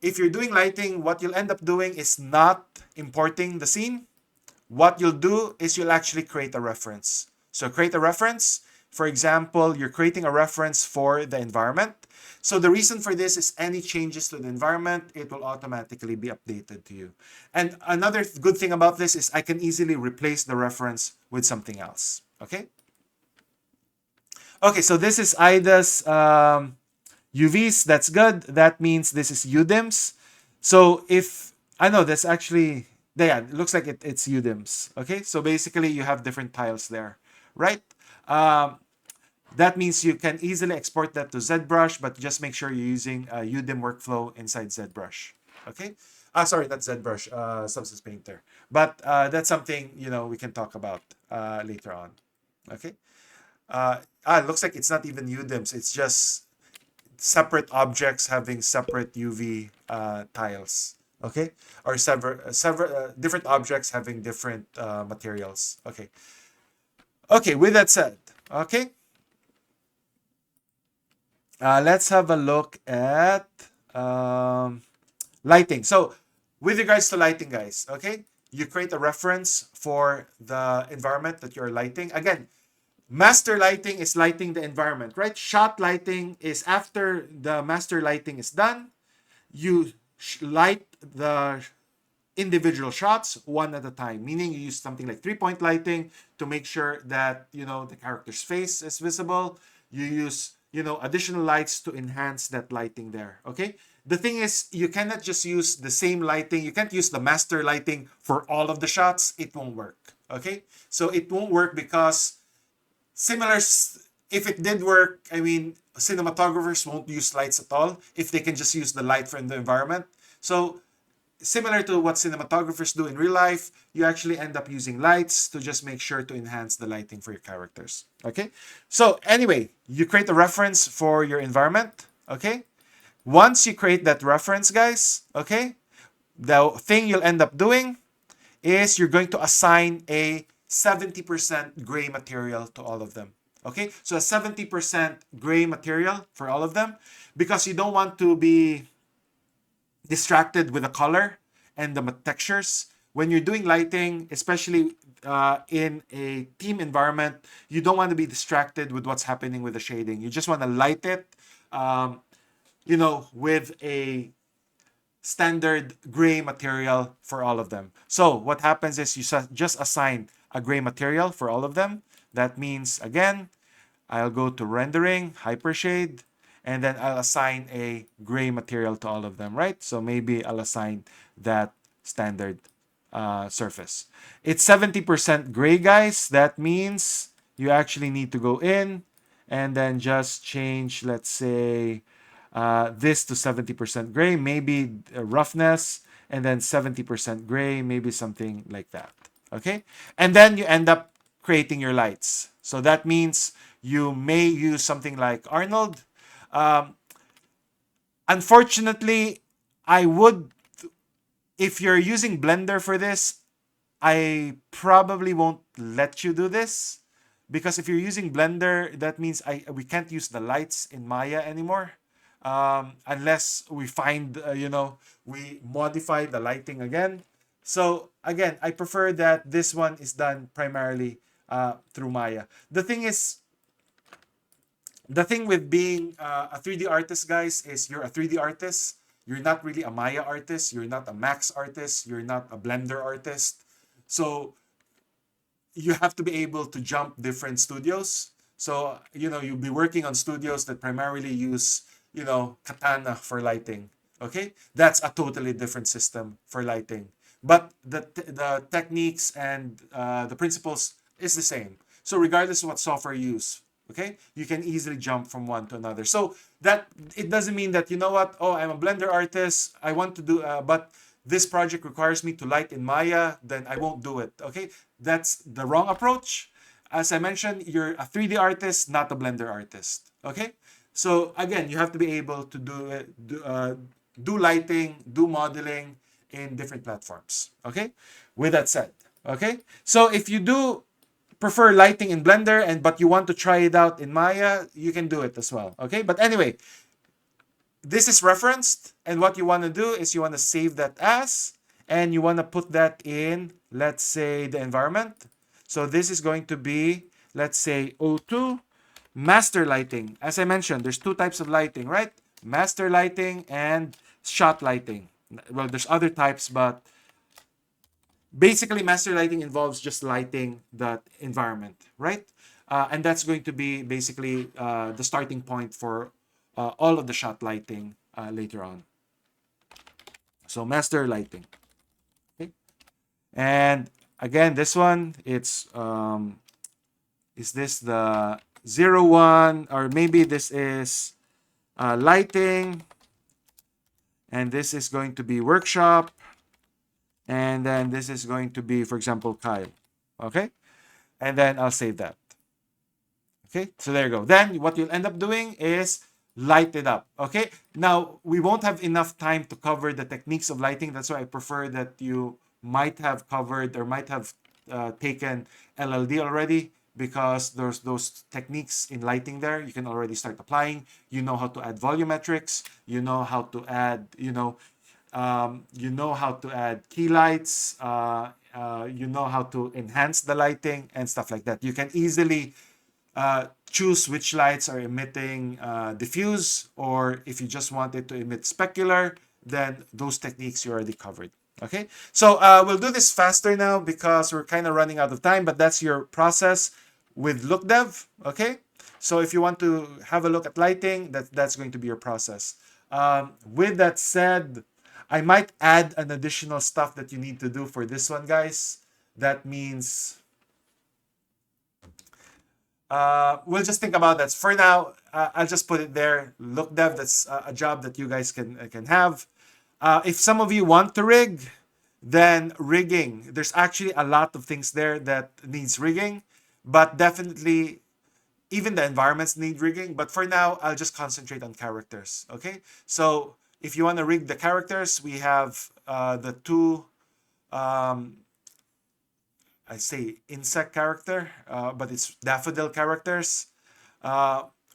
If you're doing lighting, what you'll end up doing is not importing the scene. What you'll do is you'll actually create a reference. So create a reference. For example, you're creating a reference for the environment. So the reason for this is any changes to the environment, it will automatically be updated to you. And another good thing about this is I can easily replace the reference with something else. Okay? Okay, so this is IDA's UVs. That's good. That means this is UDIMs. So if, I know that's actually, yeah, it looks like it's UDIMs. Okay, so basically you have different tiles there, right? That means you can easily export that to ZBrush, but just make sure you're using UDIM workflow inside ZBrush. Okay? Sorry, not ZBrush, Substance Painter. But that's something, we can talk about later on. Okay? It looks like it's not even UDIMs. It's just separate objects having separate UV tiles. Okay? Or several different objects having different materials. Okay. Okay, with that said, okay? Let's have a look at lighting. So with regards to lighting, guys, okay, you create a reference for the environment that you're lighting. Again, master lighting is lighting the environment, right? Shot lighting is after the master lighting is done, you light the individual shots one at a time, meaning you use something like 3-point lighting to make sure that the character's face is visible. You use additional lights to enhance that lighting there. Okay, the thing is you cannot just use the same lighting. You can't use the master lighting for all of the shots. It won't work. Okay, so it won't work because similar if it did work, I mean, cinematographers won't use lights at all if they can just use the light from the environment. So similar to what cinematographers do in real life, you actually end up using lights to just make sure to enhance the lighting for your characters. Okay? So anyway, you create a reference for your environment. Okay? Once you create that reference, guys, okay, the thing you'll end up doing is you're going to assign a 70% gray material to all of them. Okay? So a 70% gray material for all of them because you don't want to be distracted with the color and the textures. When you're doing lighting, especially in a team environment, you don't want to be distracted with what's happening with the shading. You just want to light it, with a standard gray material for all of them. So what happens is you just assign a gray material for all of them. That means, again, I'll go to rendering, hypershade, and then I'll assign a gray material to all of them, right? So maybe I'll assign that standard surface. It's 70% gray, guys. That means you actually need to go in and then just change, let's say, this to 70% gray, maybe roughness, and then 70% gray, maybe something like that. Okay? And then you end up creating your lights. So that means you may use something like Arnold. Unfortunately, I would, if you're using Blender for this, I probably won't let you do this because if you're using Blender, that means we can't use the lights in Maya anymore unless we find, we modify the lighting again. So again, I prefer that this one is done primarily through Maya. The thing with being a 3D artist, guys, is you're a 3D artist. You're not really a Maya artist. You're not a Max artist. You're not a Blender artist. So you have to be able to jump different studios. So, you'll be working on studios that primarily use, katana for lighting. Okay, that's a totally different system for lighting, but the techniques and the principles is the same. So regardless of what software you use, okay, you can easily jump from one to another. So that it doesn't mean that, oh, I'm a Blender artist, I want to do, but this project requires me to light in Maya, then I won't do it. Okay, that's the wrong approach. As I mentioned, you're a 3D artist, not a Blender artist. Okay, so again, you have to be able to do lighting, do modeling in different platforms. Okay, with that said, okay, so if you do prefer lighting in Blender but you want to try it out in Maya, you can do it as well. Okay, but anyway, this is referenced, and what you want to do is you want to save that as, and you want to put that in, let's say, the environment. So this is going to be, let's say, O2 master lighting. As I mentioned, there's two types of lighting, right? Master lighting and shot lighting. Well, there's other types, but basically master lighting involves just lighting that environment, right? And that's going to be basically the starting point for all of the shot lighting later on. So master lighting. Okay. And again, this one, it's is this the 01, or maybe this is lighting, and this is going to be workshop, and then this is going to be, for example, Kyle. Okay, and then I'll save that. Okay, so there you go. Then what you'll end up doing is light it up. Okay, now we won't have enough time to cover the techniques of lighting. That's why I prefer that you might have covered or might have taken LLD already, because there's those techniques in lighting there. You can already start applying. You know how to add volumetrics. You know how to add, how to add key lights. You know how to enhance the lighting and stuff like that. You can easily choose which lights are emitting diffuse, or if you just want it to emit specular, then those techniques you already covered. Okay, so we'll do this faster now because we're kind of running out of time, but that's your process with LookDev. Okay, so if you want to have a look at lighting, that's going to be your process. With that said, I might add an additional stuff that you need to do for this one, guys. That means we'll just think about that. For now, I'll just put it there. LookDev, that's a job that you guys can have. If some of you want to rig, then rigging. There's actually a lot of things there that needs rigging, but definitely even the environments need rigging. But for now, I'll just concentrate on characters. Okay, so if you want to rig the characters, we have the two I say insect character, but it's daffodil characters.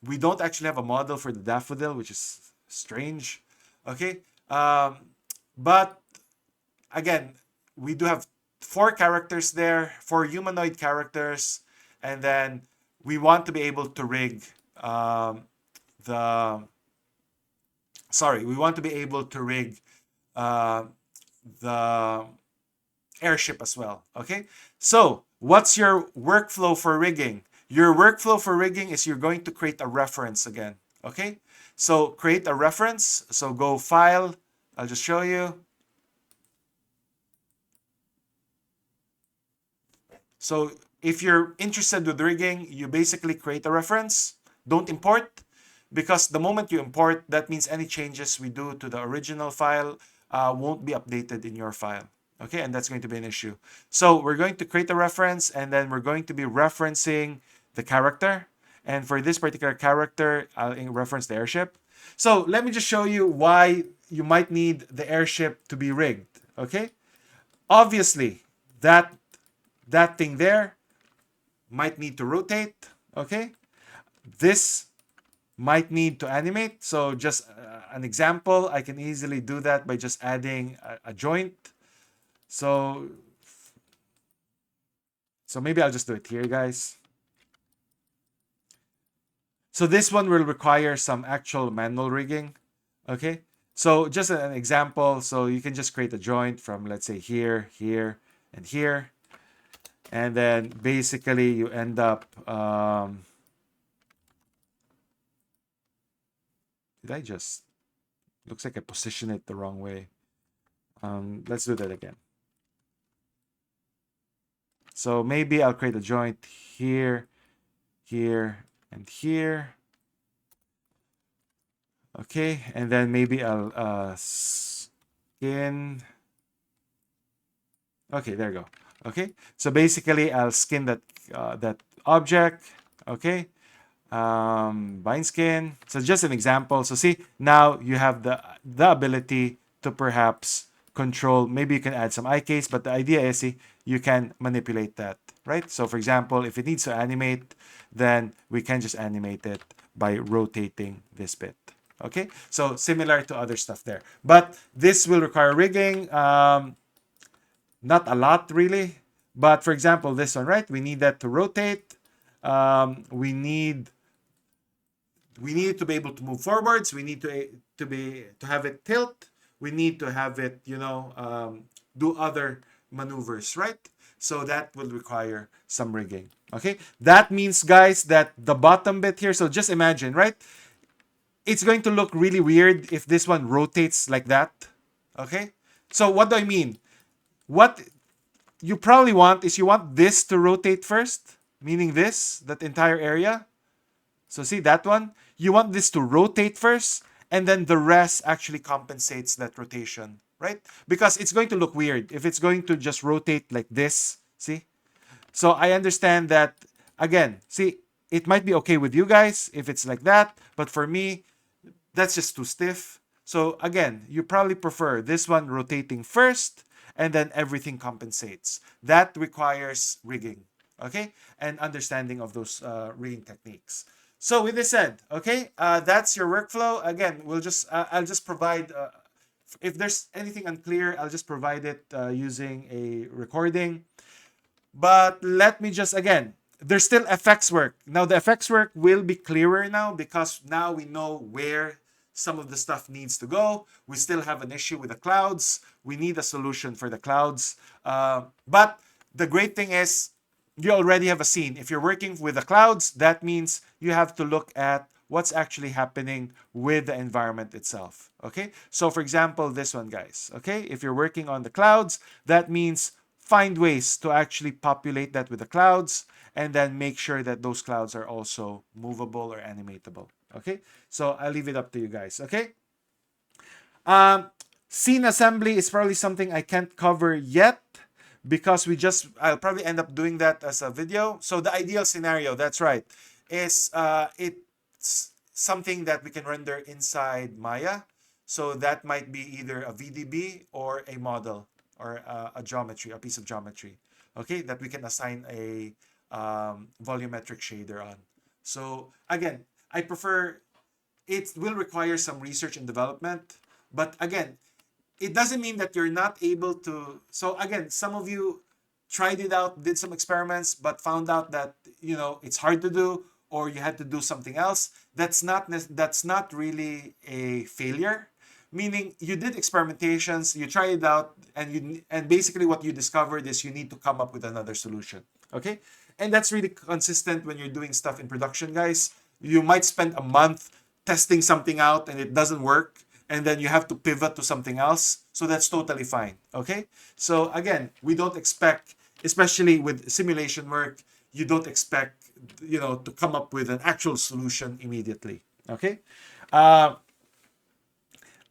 We don't actually have a model for the daffodil, which is strange. Okay, but again, we do have 4 characters there, 4 humanoid characters, and then we want to be able to rig the. Sorry, we want to be able to rig the airship as well. Okay, so what's your workflow for rigging? Your workflow for rigging is you're going to create a reference again. Okay, so create a reference. So go file. I'll just show you. So if you're interested with rigging, you basically create a reference. Don't import, because the moment you import, that means any changes we do to the original file won't be updated in your file. Okay, and that's going to be an issue. So we're going to create a reference, and then we're going to be referencing the character. And for this particular character, I'll reference the airship. So let me just show you why you might need the airship to be rigged. Okay, obviously that thing there might need to rotate. Okay, this might need to animate. So just an example, I can easily do that by just adding a joint. So maybe I'll just do it here, guys. So this one will require some actual manual rigging. Okay, so just an example. So you can just create a joint from, let's say, here, here, and here. And then basically you end up Did I just... Looks like I positioned it the wrong way. Let's do that again. So maybe I'll create a joint here, here, and here. Okay, and then maybe I'll skin. Okay, there you go. Okay, so basically I'll skin that object. Okay, bind skin. So just an example. So see, now you have the ability to perhaps control. Maybe you can add some eye-case, but the idea is, see, you can manipulate that, right? So for example, if it needs to animate, then we can just animate it by rotating this bit. Okay, so similar to other stuff there, but this will require rigging. Not a lot really, but for example, this one, right? We need that to rotate. We need it to be able to move forwards. We need to have it tilt. We need to have it, do other maneuvers, right? So that will require some rigging. Okay, that means, guys, that the bottom bit here. So just imagine, right? It's going to look really weird if this one rotates like that. Okay, so what do I mean? What you probably want is you want this to rotate first, meaning that entire area. So see that one? You want this to rotate first, and then the rest actually compensates that rotation, right? Because it's going to look weird if it's going to just rotate like this. See? So I understand that, again, see, it might be okay with you guys if it's like that, but for me, that's just too stiff. So again, you probably prefer this one rotating first, and then everything compensates. That requires rigging, okay? And understanding of those rigging techniques. So with this said, okay, that's your workflow. Again, I'll just provide, if there's anything unclear, I'll just provide it using a recording. But let me just, again, there's still effects work. Now the effects work will be clearer now because now we know where some of the stuff needs to go. We still have an issue with the clouds. We need a solution for the clouds. But the great thing is you already have a scene. If you're working with the clouds, that means you have to look at what's actually happening with the environment itself. Okay, so for example, this one, guys. Okay, if you're working on the clouds, that means find ways to actually populate that with the clouds, and then make sure that those clouds are also movable or animatable. Okay, so I'll leave it up to you guys. Okay, scene assembly is probably something I can't cover yet because I'll probably end up doing that as a video. So the ideal scenario, that's right, is it's something that we can render inside Maya. So that might be either a VDB or a model or a geometry, a piece of geometry, okay, that we can assign a volumetric shader on. So again, I prefer, it will require some research and development, but again, it doesn't mean that you're not able to. So again, some of you tried it out, did some experiments, but found out that it's hard to do, or you had to do something else. That's not really a failure. Meaning you did experimentations, you tried it out, and basically what you discovered is you need to come up with another solution. Okay, and that's really consistent when you're doing stuff in production, guys. You might spend a month testing something out and it doesn't work, and then you have to pivot to something else. So that's totally fine. Okay, so again, we don't expect, especially with simulation work, you don't expect to come up with an actual solution immediately. Okay, a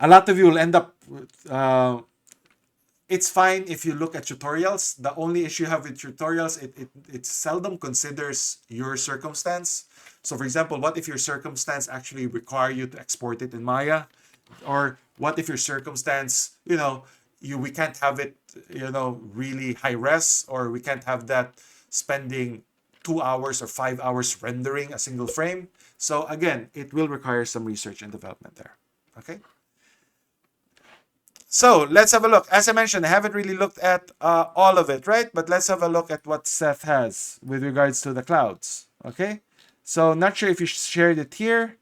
lot of you will end up it's fine if you look at tutorials. The only issue you have with tutorials, it seldom considers your circumstance. So for example, what if your circumstance actually require you to export it in Maya? Or what if your circumstance, we can't have it, really high res, or we can't have that spending 2 hours or 5 hours rendering a single frame. So again, it will require some research and development there. Okay. So let's have a look. As I mentioned, I haven't really looked at all of it, right? But let's have a look at what Seth has with regards to the clouds. Okay. So not sure if you shared it here.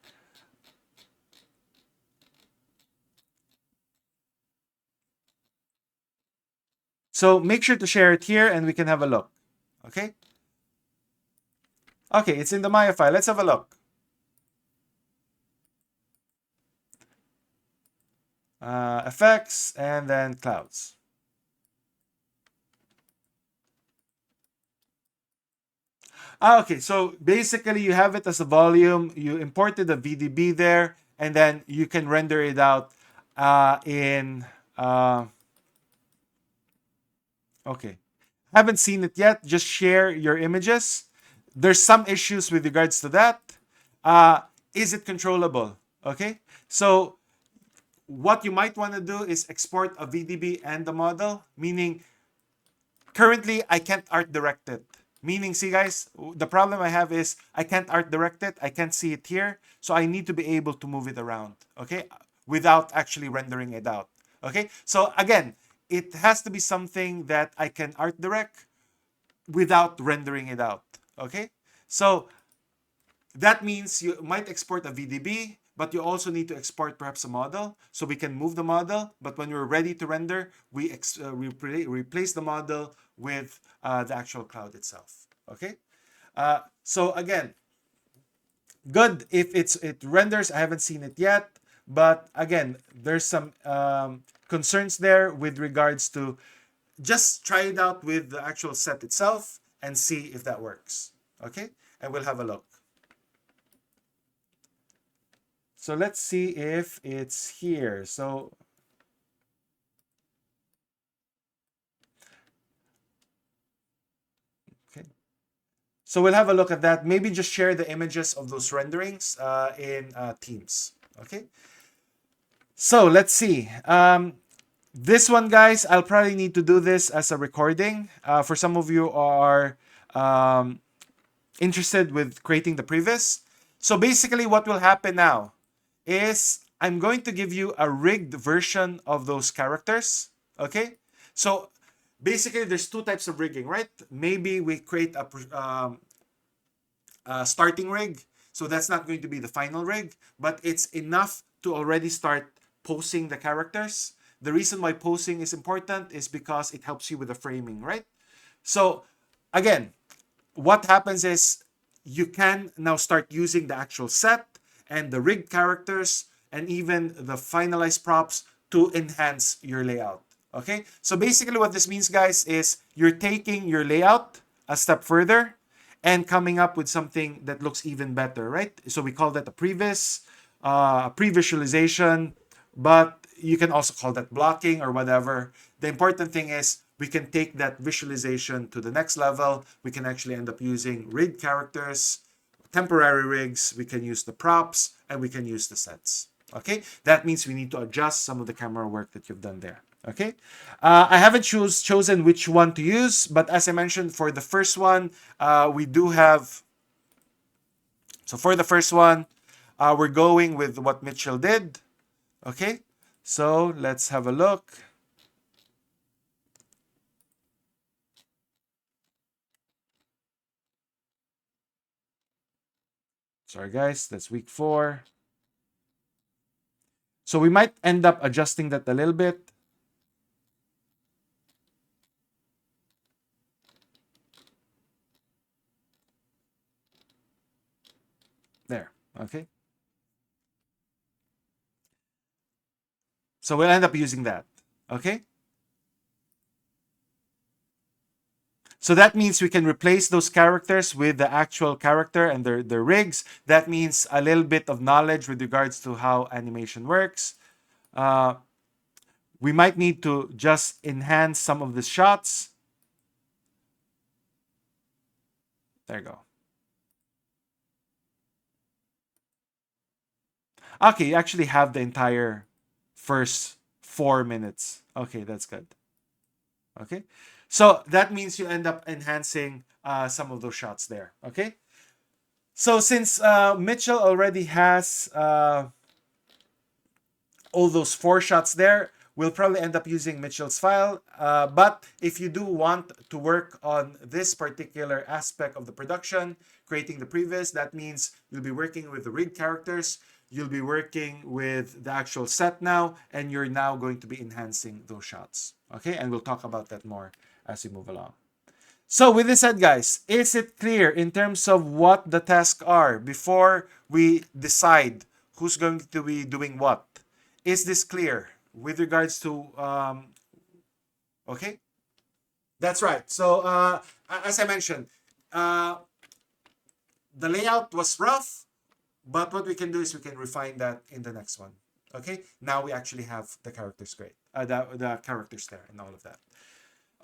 So make sure to share it here and we can have a look. Okay. Okay, it's in the Maya file. Let's have a look. effects, and then clouds. Okay, so basically you have it as a volume. You imported the VDB there, and then you can render it out in. Okay, haven't seen it yet. Just share your images. There's some issues with regards to that. Uh, is it controllable? Okay, so what you might want to do is export a VDB and the model, meaning currently I can't art direct it. Meaning, see guys, the problem I have is I can't art direct it. I can't see it here. So I need to be able to move it around, okay? Without actually rendering it out, okay? So again, it has to be something that I can art direct without rendering it out, okay? So that means you might export a VDB, but you also need to export perhaps a model. So we can move the model, but when we're ready to render, we replace the model with the actual cloud itself. Okay. So again, good if it renders. I haven't seen it yet, but again, there's some concerns there with regards to just try it out with the actual set itself and see if that works. Okay, and we'll have a look. So let's see if it's here. So okay. So we'll have a look at that. Maybe just share the images of those renderings in Teams. Okay. So let's see. This one, guys, I'll probably need to do this as a recording. For some of you are um, interested with creating the previs. So basically what will happen now is I'm going to give you a rigged version of those characters. Okay. So basically there's two types of rigging, right? Maybe we create a starting rig. So that's not going to be the final rig, but it's enough to already start posing the characters. The reason why posing is important is because it helps you with the framing, right? So again, what happens is you can now start using the actual set and the rigged characters and even the finalized props to enhance your layout. Okay, so basically what this means, guys, is you're taking your layout a step further and coming up with something that looks even better, right? So we call that a previs, a pre-visualization, but you can also call that blocking or whatever. The important thing is we can take that visualization to the next level. We can actually end up using rigged characters, temporary rigs, we can use the props, and we can use the sets. Okay, that means we need to adjust some of the camera work that you've done there. Okay, I haven't chosen which one to use, but as I mentioned, for the first one, we do have. So for the first one, we're going with what Mitchell did. Okay, so let's have a look. Sorry guys, that's week 4. So we might end up adjusting that a little bit. There, okay. So we'll end up using that, okay? So that means we can replace those characters with the actual character and their rigs. That means a little bit of knowledge with regards to how animation works. Uh, we might need to just enhance some of the shots. There you go. Okay, you actually have the entire first 4 minutes. Okay, that's good. Okay, so that means you end up enhancing some of those shots there. Okay, so since Mitchell already has all those 4 shots there, we'll probably end up using Mitchell's file. But if you do want to work on this particular aspect of the production, creating the previs, that means you'll be working with the rig characters, you'll be working with the actual set now, and you're now going to be enhancing those shots. Okay, and we'll talk about that more as we move along. So with this said, guys, is it clear in terms of what the tasks are before we decide who's going to be doing what? Is this clear? with regards to okay, that's right. So as I mentioned, uh, the layout was rough, but what we can do is we can refine that in the next one. Okay, now we actually have the characters great, the characters there and all of that.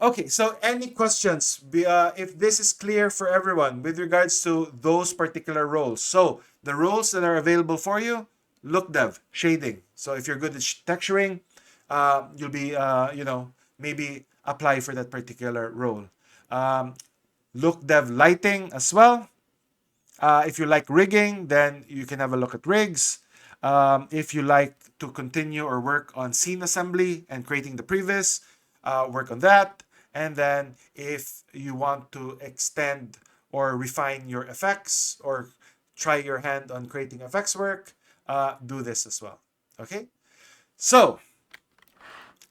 Okay, so any questions? If this is clear for everyone with regards to those particular roles. So the roles that are available for you, look dev, shading. So if you're good at texturing, you'll be, maybe apply for that particular role. Look dev lighting as well. If you like rigging, then you can have a look at rigs. If you like to continue or work on scene assembly and creating the previs, work on that. And then if you want to extend or refine your effects or try your hand on creating effects work, do this as well. Okay, so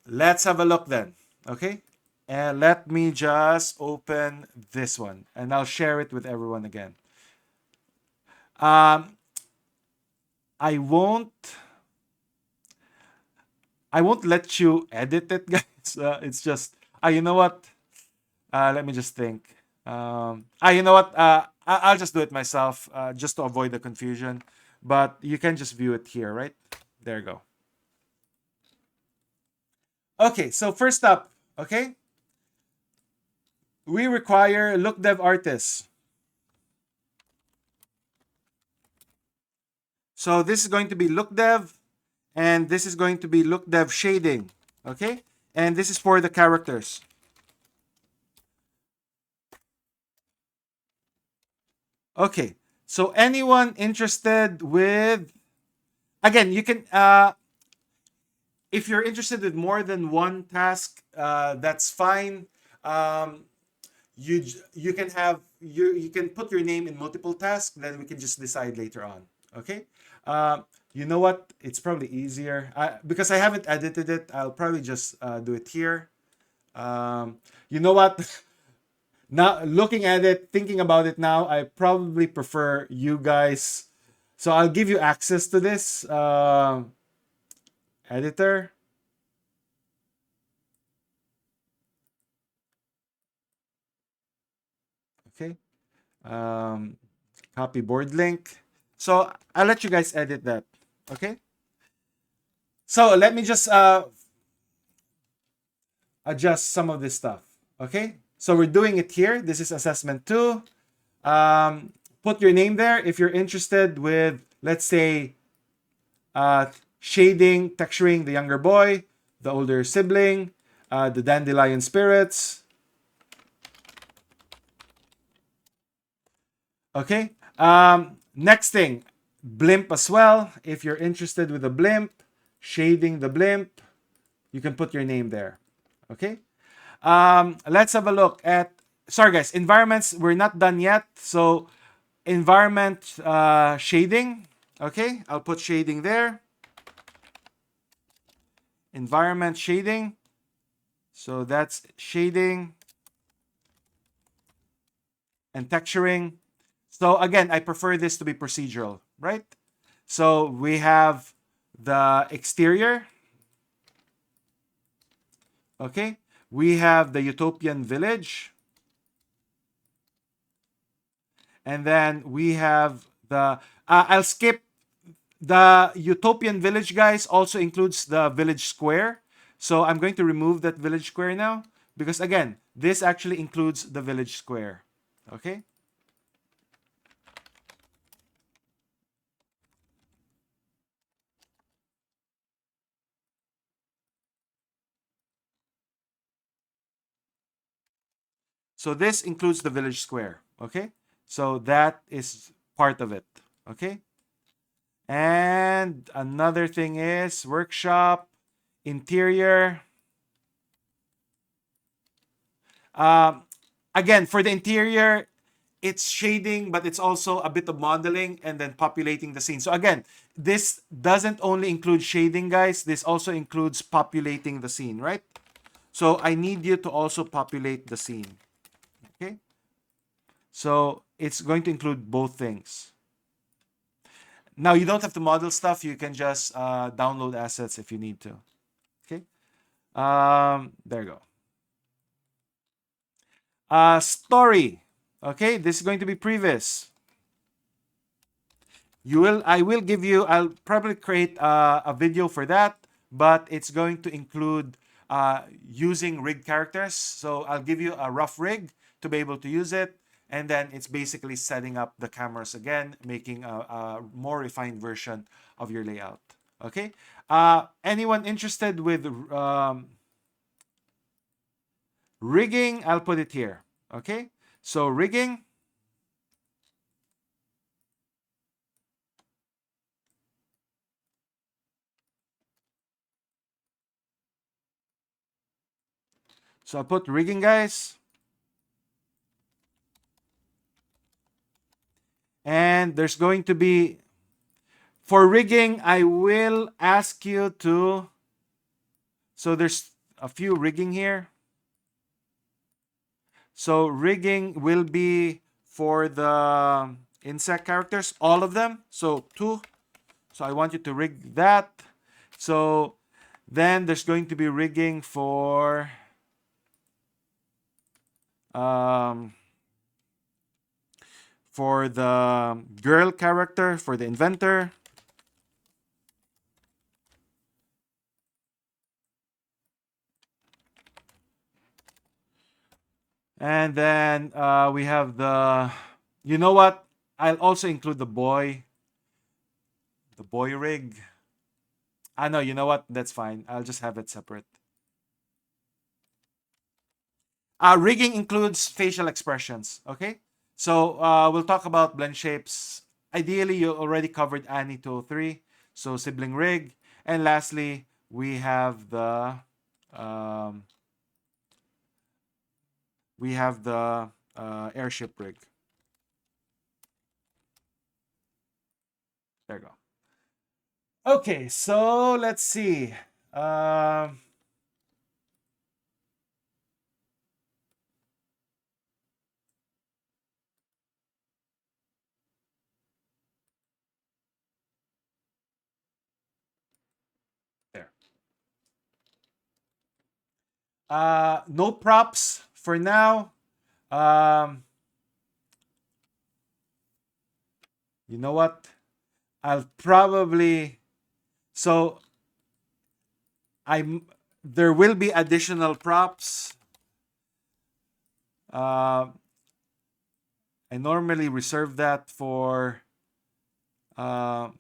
let's have a look then. Okay, and let me just open this one and I'll share it with everyone again. Um, I won't I won't let you edit it, guys. It's just you know what? Let me just think. You know what? I'll just do it myself, just to avoid the confusion. But you can just view it here, right? There you go. Okay, so first up, okay, we require look dev artists. So this is going to be look dev, and this is going to be look dev shading, okay? And this is for the characters. Okay, so anyone interested with, again, you can, if you're interested with more than one task, that's fine. Um, you can have, you can put your name in multiple tasks, then we can just decide later on, okay? You know what? It's probably easier. Because I haven't edited it, I'll probably just do it here. You know what? Now, looking at it, thinking about it now, I probably prefer you guys. So I'll give you access to this editor. Okay. Um, Copy board link. So I'll let you guys edit that. Okay. So let me just adjust some of this stuff. Okay. So we're doing it here. This is assessment 2. Put your name there if you're interested with, let's say, shading, texturing the younger boy, the older sibling, the dandelion spirits. Okay. Next thing, blimp as well. If you're interested with the blimp, shading the blimp, you can put your name there. Okay. Let's have a look at, sorry guys, environments, we're not done yet. So environment shading. Okay, I'll put shading there. Environment shading. So that's shading and texturing. So again, I prefer this to be procedural, right? So we have the exterior. Okay, we have the utopian village. And then we have the, I'll skip the utopian village, guys, also includes the village square. So I'm going to remove that village square now because again, this actually includes the village square. Okay. So this includes the village square. Okay. So that is part of it. Okay. And another thing is workshop, interior. Again, for the interior, it's shading, but it's also a bit of modeling and then populating the scene. So again, this doesn't only include shading, guys. This also includes populating the scene, right? So I need you to also populate the scene. Okay. So it's going to include both things. Now you don't have to model stuff. You can just download assets if you need to. There you go. Story. Okay, this is going to be previous. I will give you, I'll probably create a video for that, but it's going to include using rig characters. So I'll give you a rough rig to be able to use it. And then it's basically setting up the cameras again, making a more refined version of your layout. Okay. Anyone interested with rigging? I'll put it here. Okay. So rigging. So I'll put rigging, guys. And there's going to be, for rigging, I will ask you to, so there's a few rigging here. So rigging will be for the insect characters, all of them. So 2. So I want you to rig that. So then there's going to be rigging um, for the girl character, for the inventor. And then we have the, you know what? I'll also include the boy rig. No, you know what? That's fine. I'll just have it separate. Rigging includes facial expressions. Okay, so we'll talk about blend shapes. Ideally, you already covered Annie 203, so sibling rig, and lastly we have the um, airship rig. There you go. Okay, so let's see. There. No props for now. You know what? I'll probably, so there will be additional props. I normally reserve that for uh,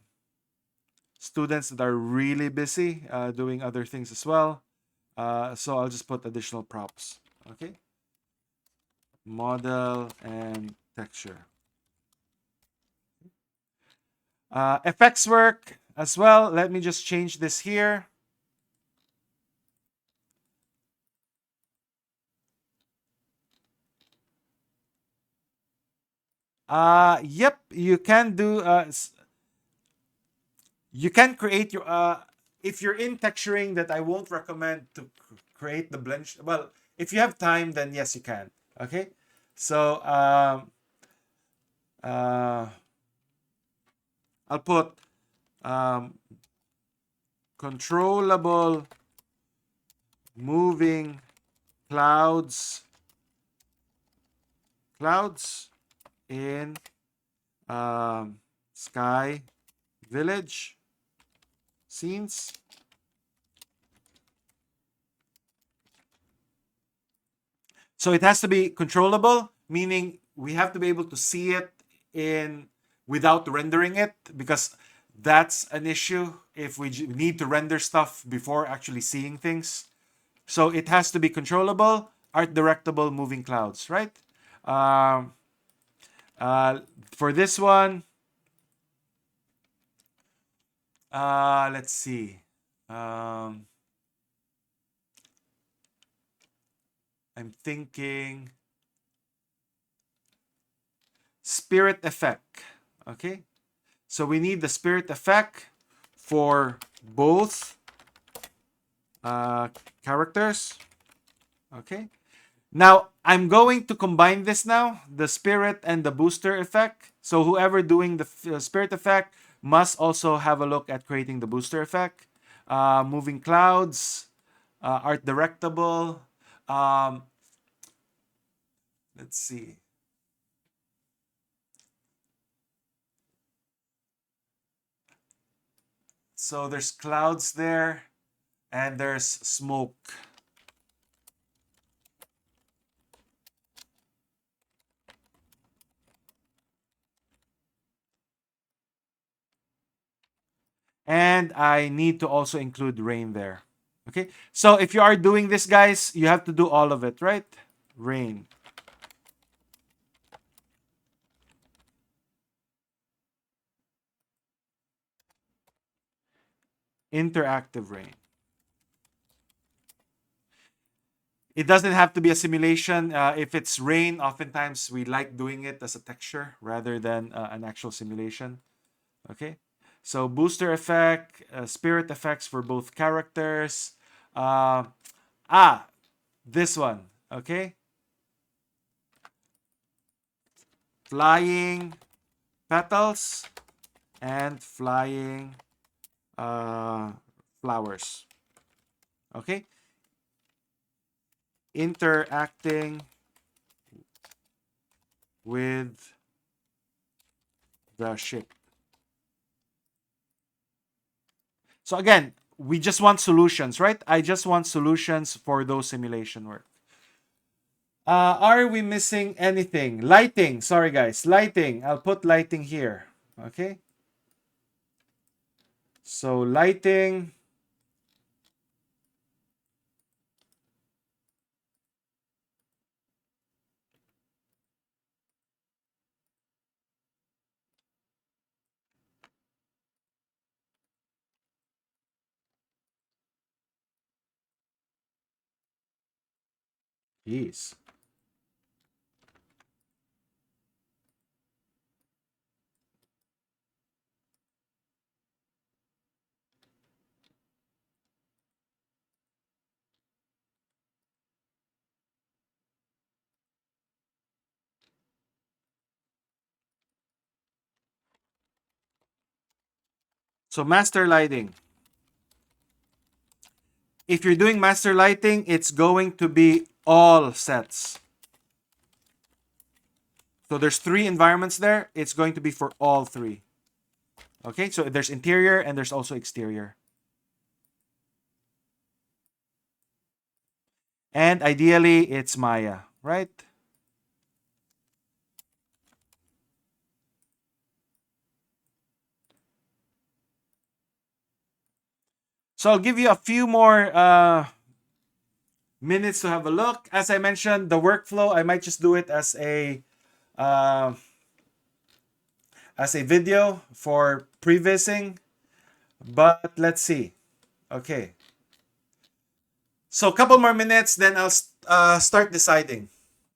students that are really busy doing other things as well. So I'll just put additional props. Okay. Model and texture. Effects work as well. Let me just change this here. Yep, you can do you can create your if you're in texturing, that I won't recommend to create the blend. Well, if you have time, then yes, you can. Okay, so I'll put controllable moving clouds in sky village scenes. So it has to be controllable, meaning we have to be able to see it in without rendering it, because that's an issue if we need to render stuff before actually seeing things. So it has to be controllable, art directable moving clouds, right? Um, for this one, let's see. I'm thinking spirit effect. Okay, so we need the spirit effect for both characters. Okay, now I'm going to combine this now, the spirit and the booster effect. So whoever doing the spirit effect must also have a look at creating the booster effect. Moving clouds. art directable. Um, let's see. So there's clouds there, and there's smoke. And I need to also include rain there. Okay, so if you are doing this, guys, you have to do all of it, right? Rain. Interactive rain. It doesn't have to be a simulation. If it's rain, oftentimes we like doing it as a texture rather than an actual simulation. Okay, so booster effect, spirit effects for both characters. Uh, this one. Okay, flying petals and flying uh, flowers. Okay, interacting with the ship. So again, we just want solutions, right? I just want solutions for those simulation work. Are we missing anything? Lighting. Sorry, guys. Lighting. I'll put lighting here. Okay. So lighting. Jeez. So master lighting. If you're doing master lighting, it's going to be all sets. So there's 3 environments there. It's going to be for all 3. Okay, so there's interior and there's also exterior. And ideally, it's Maya, right? So I'll give you a few more minutes to have a look. As I mentioned, the workflow, I might just do it uh, as a video for prevising. But let's see. Okay. So a couple more minutes, then I'll start deciding.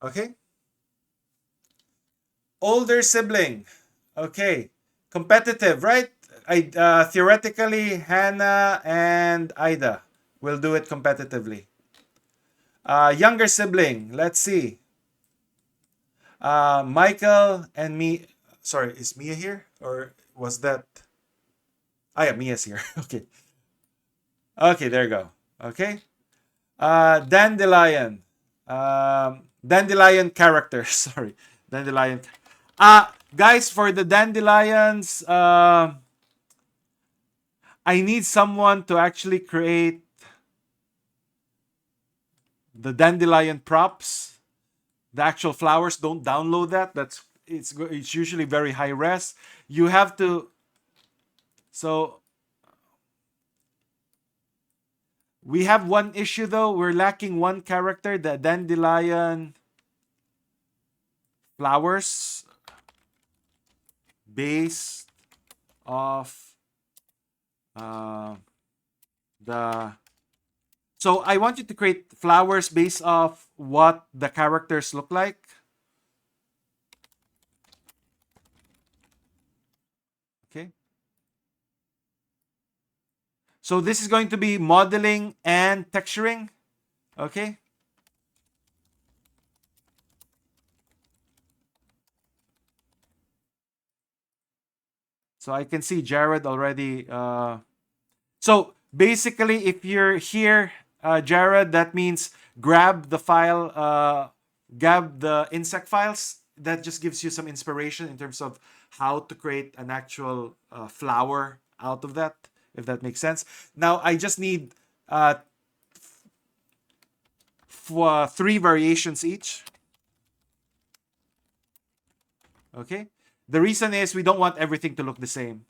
Okay. Older sibling. Okay. Competitive, right? I theoretically Hannah and Ida will do it competitively. Younger sibling. Let's see. Michael and me. Sorry, is Mia here or was that? Ah, yeah, Mia's here. Okay. Okay, there you go. Okay. Dandelion. Dandelion character. Sorry. Dandelion. Guys, for the dandelions, I need someone to actually create the dandelion props. The actual flowers, don't download that. It's usually very high res. You have to. So we have one issue though. We're lacking one character, the dandelion flowers based off uh, the. So I want you to create flowers based off what the characters look like. Okay. So this is going to be modeling and texturing. Okay. So I can see Jared already. So basically, if you're here Jared, that means grab the file, grab the insect files. That just gives you some inspiration in terms of how to create an actual flower out of that, if that makes sense. Now, I just need three variations each. Okay. The reason is we don't want everything to look the same.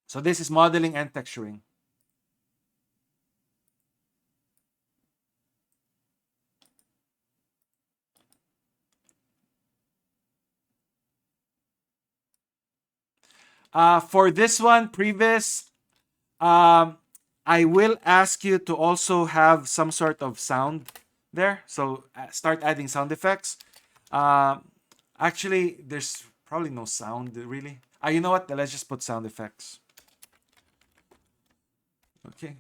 So this is modeling and texturing. For this one, previous, I will ask you to also have some sort of sound there. So start adding sound effects. Actually, there's probably no sound really. You know what? Let's just put sound effects. Okay.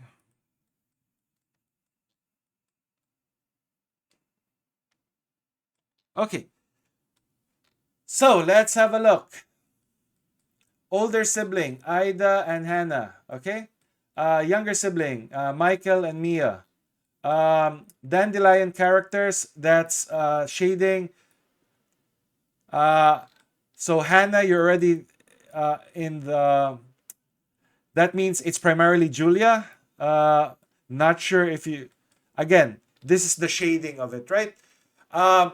Okay. So let's have a look. Older sibling, Ida and Hannah. Okay. Younger sibling, Michael and Mia. Dandelion characters, that's shading. So Hannah, you're already in the. That means it's primarily Julia. Not sure if you. Again, this is the shading of it, right? Um,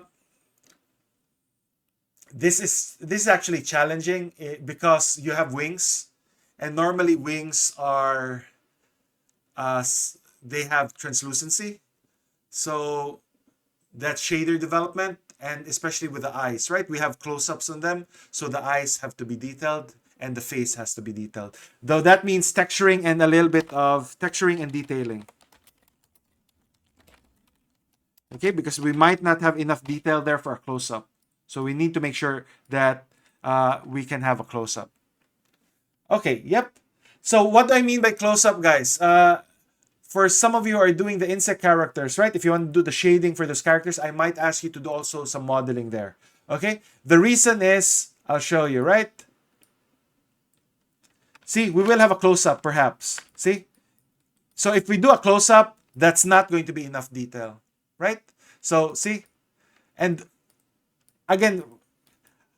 this is actually challenging because you have wings, and normally wings are they have translucency. So that shader development, and especially with the eyes, right? We have close-ups on them, so the eyes have to be detailed and the face has to be detailed. Though that means texturing and a little bit of texturing and detailing. Okay, because we might not have enough detail there for a close-up. So we need to make sure that we can have a close-up. Okay, yep. So what do I mean by close-up, guys? For some of you who are doing the insect characters, right? If you want to do the shading for those characters, I might ask you to do also some modeling there. Okay? The reason is, I'll show you, right? See, we will have a close-up perhaps. See? So if we do a close-up, that's not going to be enough detail, right? So see? And again,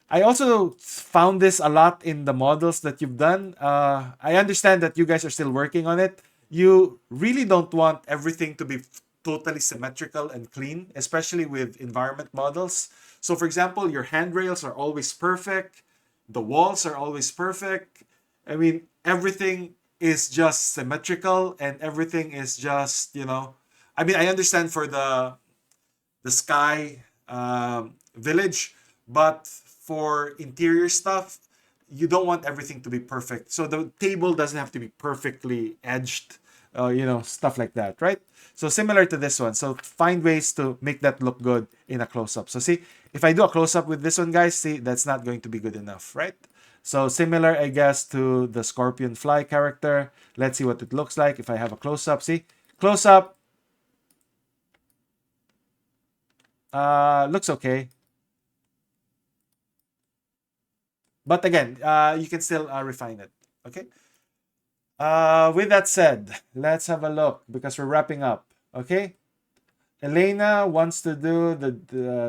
I also found this a lot in the models that you've done. I understand that you guys are still working on it. You really don't want everything to be totally symmetrical and clean, especially with environment models. So for example, your handrails are always perfect. The walls are always perfect. I mean, everything is just symmetrical and everything is just, I mean, I understand for the sky village, but for interior stuff, you don't want everything to be perfect. So the table doesn't have to be perfectly edged, stuff like that, right? So similar to this one. So find ways to make that look good in a close-up. So see, if I do a close-up with this one, guys, see, that's not going to be good enough, right? So similar, I guess, to the scorpion fly character. Let's see what it looks like if I have a close-up. See, close-up, looks okay. But again, you can still refine it. Okay. With that said, let's have a look because we're wrapping up. Okay. Elena wants to do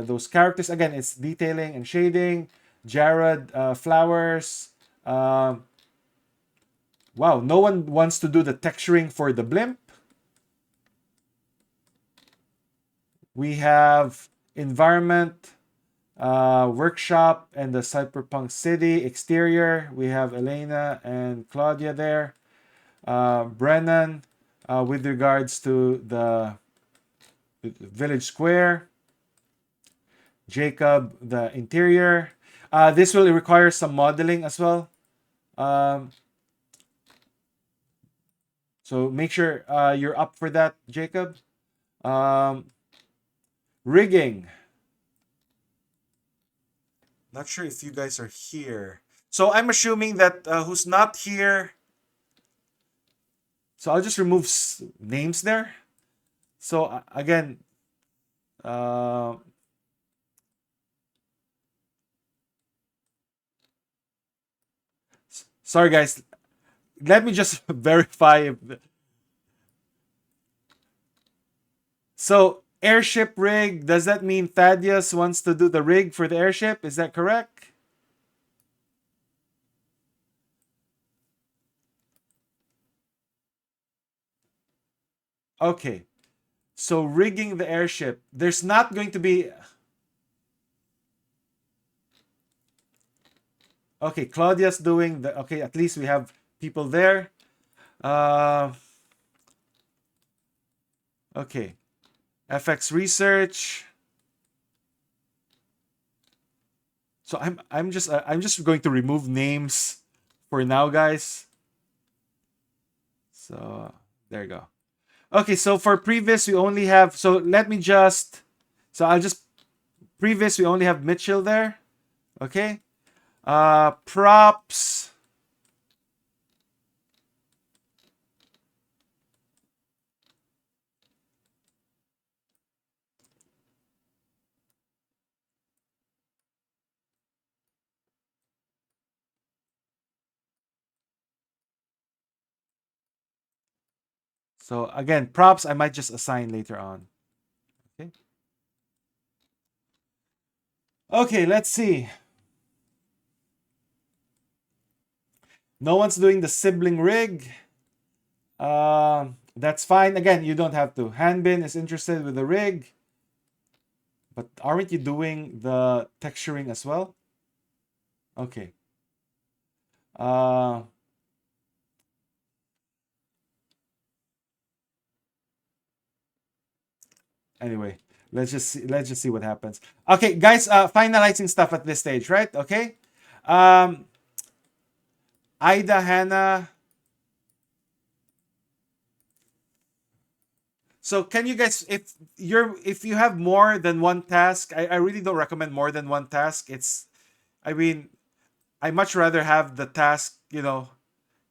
those characters again. It's detailing and shading. Jared, flowers. Wow, no one wants to do the texturing for the blimp. We have environment, workshop, and the cyberpunk city exterior. We have Elena and Claudia there. Brennan, with regards to the village square. Jacob, the interior. This will require some modeling as well. So make sure you're up for that, Jacob. Rigging. Not sure if you guys are here. So I'm assuming that who's not here. So I'll just remove names there. So again, Sorry, guys. Let me just verify. So, airship rig, does that mean Thaddeus wants to do the rig for the airship? Is that correct? Okay. So, rigging the airship. There's not going to be. Okay, Claudia's doing the. Okay, at least we have people there. Uh, okay. FX research. So I'm just going to remove names for now, guys. So there you go. Okay, so for previous we only have, so let me just, so I'll just, previous we only have Mitchell there. Okay. Props. So again, props I might just assign later on. Okay. Okay, let's see. No one's doing the sibling rig. That's fine. Again, you don't have to. Hanbin is interested with the rig. But aren't you doing the texturing as well? Okay. Uh, anyway, let's just see what happens. Okay, guys, finalizing stuff at this stage, right? Okay. Um, Ida, Hannah. So can you guys, if you have more than one task, I really don't recommend more than one task. I mean, I much rather have the task,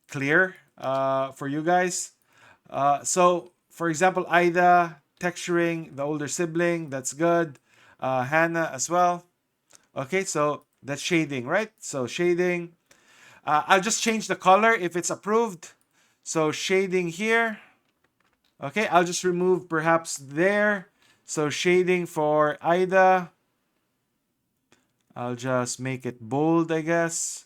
clear for you guys. So for example, Ida texturing the older sibling, that's good. Hannah as well. Okay, so that's shading, right? So shading. I'll just change the color if it's approved. So shading here. Okay, I'll just remove perhaps there. So shading for Ida. I'll just make it bold, I guess.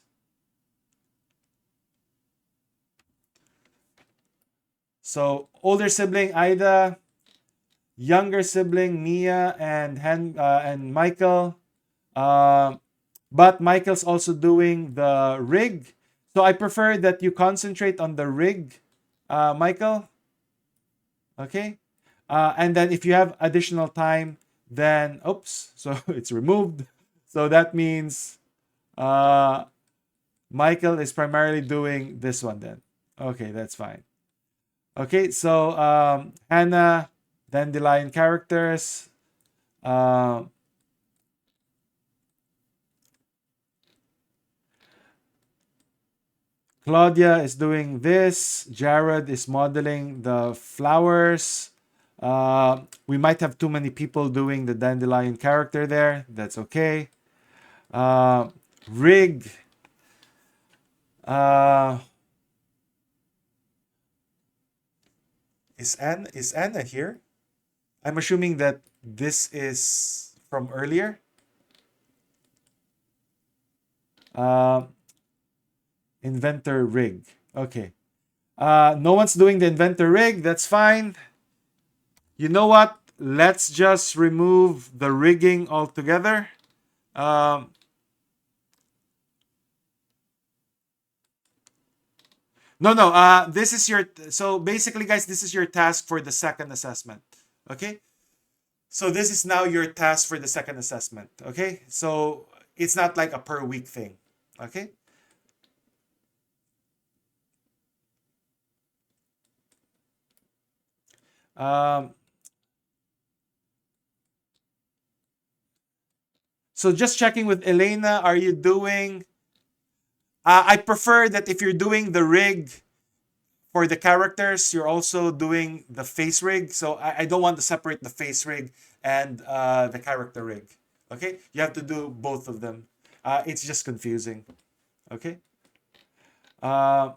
So older sibling Ida, younger sibling Mia and Michael. Uh, but Michael's also doing the rig. So I prefer that you concentrate on the rig, Michael. Okay. And then if you have additional time, then oops, so it's removed. So that means uh, Michael is primarily doing this one then. Okay, that's fine. Okay, so Hannah, Dandelion characters. Uh, Claudia is doing this. Jared is modeling the flowers. We might have too many people doing the dandelion character there. That's okay. Rig. Uh, is Anna here? I'm assuming that this is from earlier. Uh, Inventor rig. Okay. No one's doing the inventor rig. That's fine. You know what? Let's just remove the rigging altogether. Um, no, no. This is your. So basically, guys, this is your task for the second assessment. Okay. So this is now your task for the second assessment. Okay. So it's not like a per week thing. Okay. Um, so just checking with Elena, are you doing? I prefer that if you're doing the rig for the characters, you're also doing the face rig. So I don't want to separate the face rig and the character rig. Okay, you have to do both of them. It's just confusing. Okay. Uh,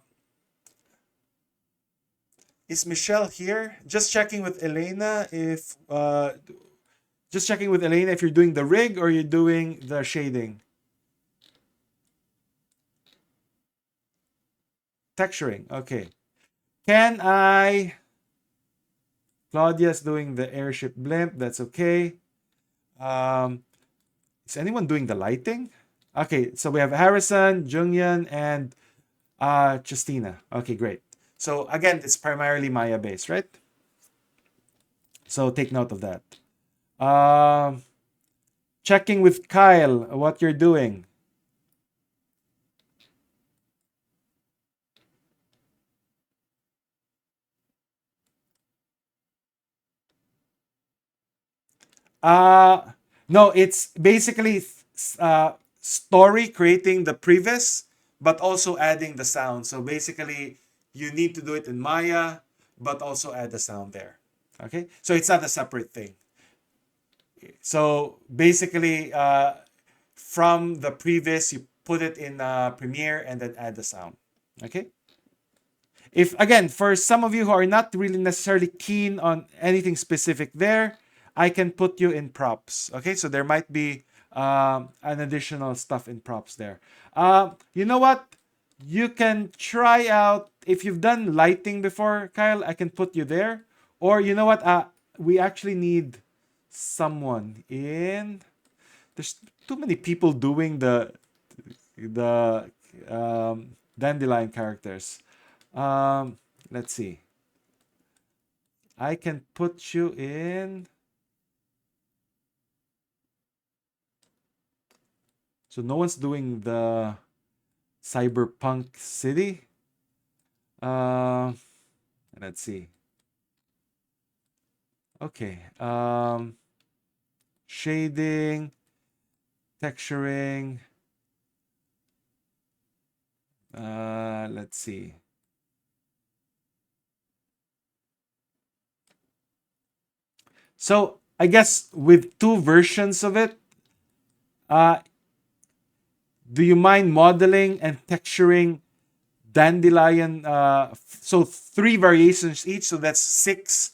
is Michelle here? Just checking with Elena if you're doing the rig or you're doing the shading. Texturing. Okay. Can I Claudia's doing the airship blimp. That's okay. Um, is anyone doing the lighting? Okay, so we have Harrison, Jungyan, and Justina. Okay, great. So again, it's primarily Maya based, right? So take note of that. Um, Checking with Kyle what you're doing. Uh no, it's basically story creating the previs, but also adding the sound. So basically, you need to do it in Maya, but also add the sound there. Okay, so it's not a separate thing. So basically, from the previs, you put it in Premiere and then add the sound. Okay. If again, for some of you who are not really necessarily keen on anything specific there, I can put you in props. Okay, so there might be an additional stuff in props there. You know what? You can try out if you've done lighting before, Kyle. I can put you there. Or you know what? We actually need someone in. There's too many people doing the dandelion characters. Let's see. I can put you in. So no one's doing the cyberpunk city. Uh, let's see. Okay. Shading, texturing. Let's see. So I guess with two versions of it, uh, do you mind modeling and texturing dandelion? So three variations each. So that's 6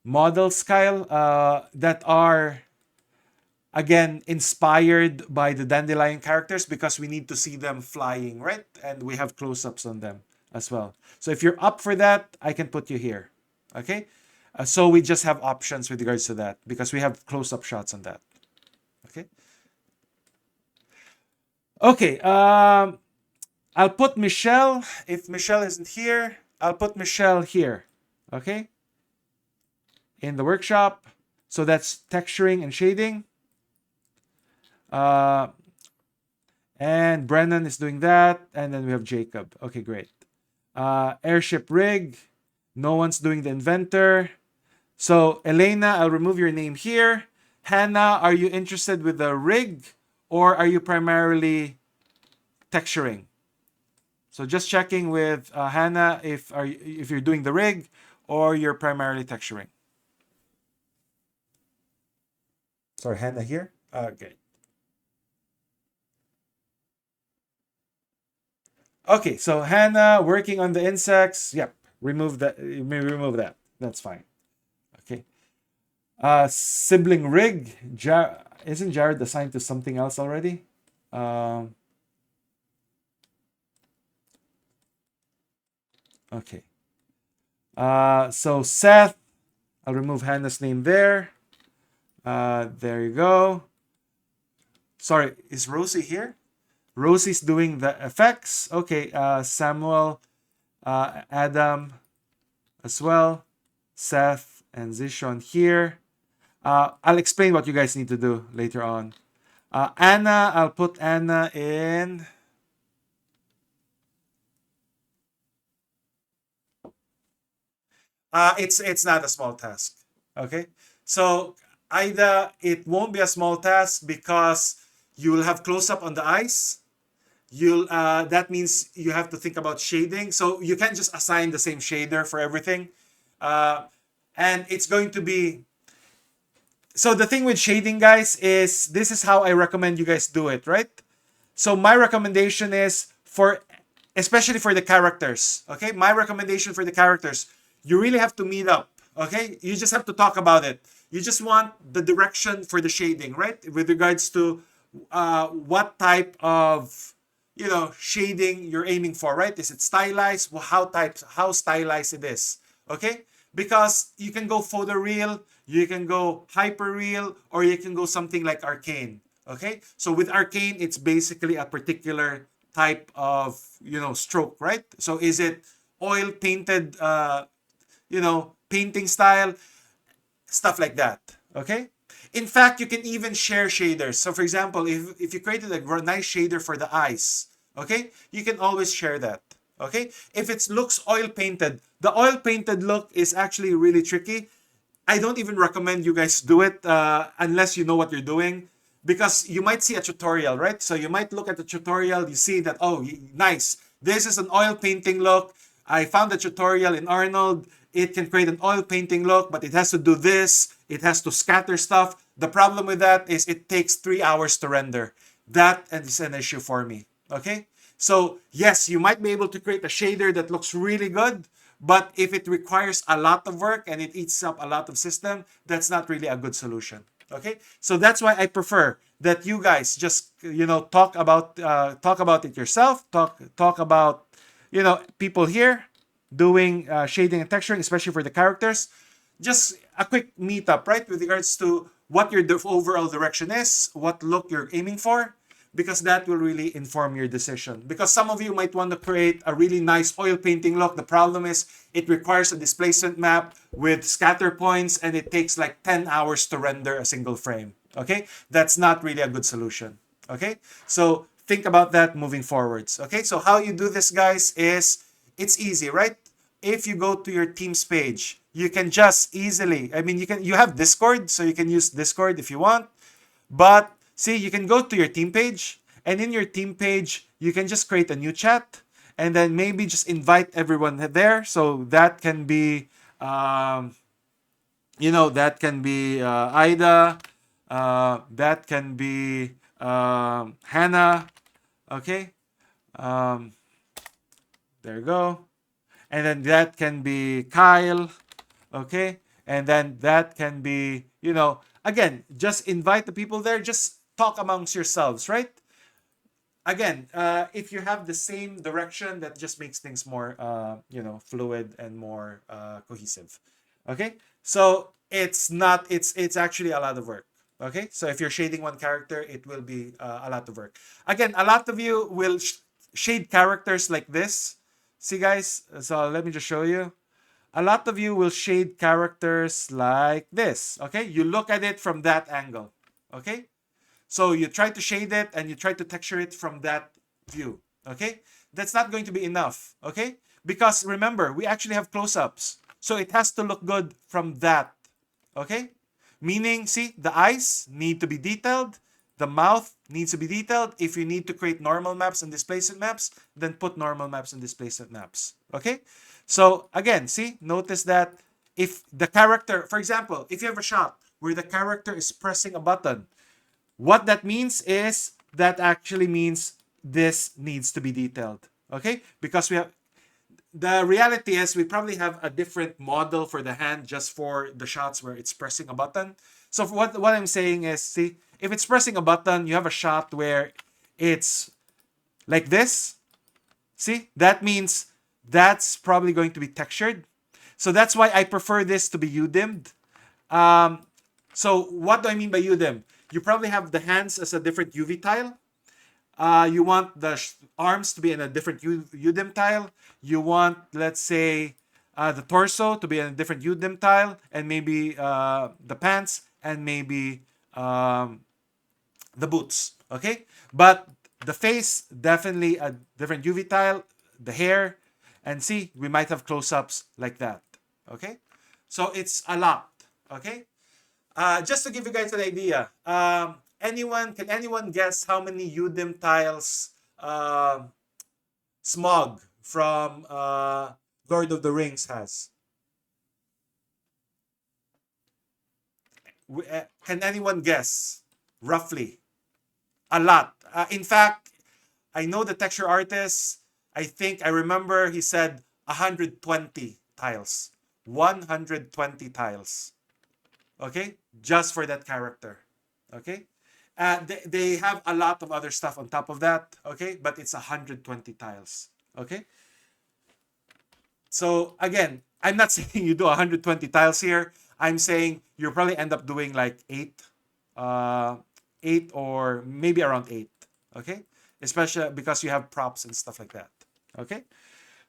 models, Kyle, that are again inspired by the dandelion characters because we need to see them flying, right? And we have close-ups on them as well. So if you're up for that, I can put you here. Okay. So we just have options with regards to that because we have close-up shots on that. Okay. Okay. I'll put Michelle. If Michelle isn't here, I'll put Michelle here. Okay. In the workshop. So that's texturing and shading. Uh, and Brennan is doing that. And then we have Jacob. Okay, great. Airship rig. No one's doing the inventor. So Elena, I'll remove your name here. Hannah, are you interested with the rig or are you primarily texturing? So just checking with Hannah if you're doing the rig or you're primarily texturing. Sorry, Hannah here. Okay. Okay, so Hannah working on the insects. Yep, remove that. You may remove that. That's fine. Okay. Sibling rig. Isn't Jared assigned to something else already? Um, okay. So Seth, I'll remove Hannah's name there. There you go. Sorry, is Rosie here? Rosie's doing the effects. Okay, Samuel, Adam as well, Seth, and Zishon here. I'll explain what you guys need to do later on. Anna, I'll put Anna in. It's not a small task. Okay, so either it won't be a small task because you will have close up on the eyes. You'll that means you have to think about shading. So you can't just assign the same shader for everything, uh, and it's going to be. So the thing with shading, guys, is this is how I recommend you guys do it, right? So my recommendation is for especially for the characters. Okay, my recommendation for the characters, you really have to meet up. Okay, you just have to talk about it. You just want the direction for the shading, right? With regards to what type of shading you're aiming for, right? Is it stylized? Well, how stylized it is. Okay, because you can go photoreal, you can go hyper real, or you can go something like arcane. Okay, so with arcane, it's basically a particular type of stroke, right? So is it oil painted painting style, stuff like that. Okay, in fact, you can even share shaders. So for example, if you created a nice shader for the eyes, okay, you can always share that. Okay, if it looks oil painted, the oil painted look is actually really tricky. I don't even recommend you guys do it unless you know what you're doing, because you might see a tutorial, right? So you might look at the tutorial, you see that, oh, nice, this is an oil painting look. I found a tutorial in Arnold. It can create an oil painting look, but it has to do this. It has to scatter stuff. The problem with that is it takes 3 hours to render. That is an issue for me. Okay? So yes, you might be able to create a shader that looks really good, but if it requires a lot of work and it eats up a lot of system, that's not really a good solution. Okay, so that's why I prefer that you guys just talk about it yourself. Talk about people here doing shading and texturing, especially for the characters. Just a quick meetup, right, with regards to what your overall direction is, what look you're aiming for, because that will really inform your decision. Because some of you might want to create a really nice oil painting look. The problem is it requires a displacement map with scatter points, and it takes like 10 hours to render a single frame. Okay, that's not really a good solution. Okay, so think about that moving forwards. Okay, so how you do this, guys, is it's easy, right? If you go to your Teams page, you can just easily, I mean, you have Discord, so you can use Discord if you want. But see, you can go to your team page, and in your team page, you can just create a new chat, and then maybe just invite everyone there. So that can be, that can be Ida, that can be Hannah. Okay, um, there you go. And then that can be Kyle. Okay, and then that can be, again, just invite the people there, just talk amongst yourselves, right? Again, if you have the same direction, that just makes things more fluid and more cohesive. Okay, so it's actually a lot of work. Okay, so if you're shading one character, it will be a lot of work. Again, a lot of you will shade characters like this. See, guys, so let me just show you. A lot of you will shade characters like this. Okay, you look at it from that angle. Okay, so you try to shade it and you try to texture it from that view. Okay, that's not going to be enough. Okay, because remember, we actually have close-ups, so it has to look good from that. Okay, meaning, see, the eyes need to be detailed, the mouth needs to be detailed. If you need to create normal maps and displacement maps, then put normal maps and displacement maps. Okay, so again, see, notice that if the character, for example, if you have a shot where the character is pressing a button, what that means is that actually means this needs to be detailed. Okay, because we have, the reality is we probably have a different model for the hand just for the shots where it's pressing a button. So for what I'm saying is, see, if it's pressing a button, you have a shot where it's like this. See, that means that's probably going to be textured. So that's why I prefer this to be U-dimmed. So what do I mean by U-dim? You probably have the hands as a different UV tile. You want the arms to be in a different UDIM tile. You want, let's say, the torso to be in a different UDIM tile, and maybe the pants, and maybe the boots. Okay, but the face definitely a different UV tile. The hair, and see, we might have close-ups like that. Okay, so it's a lot. Okay, just to give you guys an idea, can anyone guess how many UDIM tiles Smog from Lord of the Rings has? Can anyone guess? Roughly. A lot. In fact, I know the texture artists. I think I remember he said 120 tiles. 120 tiles. Okay? Just for that character. Okay? They have a lot of other stuff on top of that. Okay? But it's 120 tiles. Okay? So again, I'm not saying you do 120 tiles here. I'm saying you'll probably end up doing like uh, eight or maybe around eight. Okay, especially because you have props and stuff like that. Okay,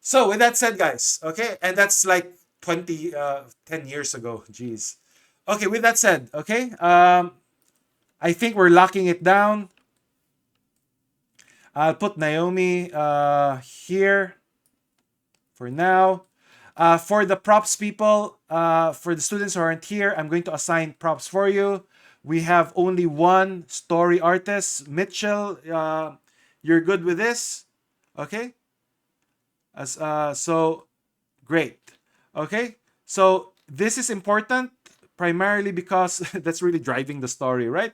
so with that said, guys. Okay, and that's like 10 years ago. Jeez. Okay, with that said, okay, I think we're locking it down. I'll put Naomi here for now. For the props people, for the students who aren't here, I'm going to assign props for you. We have only one story artist. Mitchell, you're good with this? Okay? So, great. Okay? So, this is important primarily because that's really driving the story, right?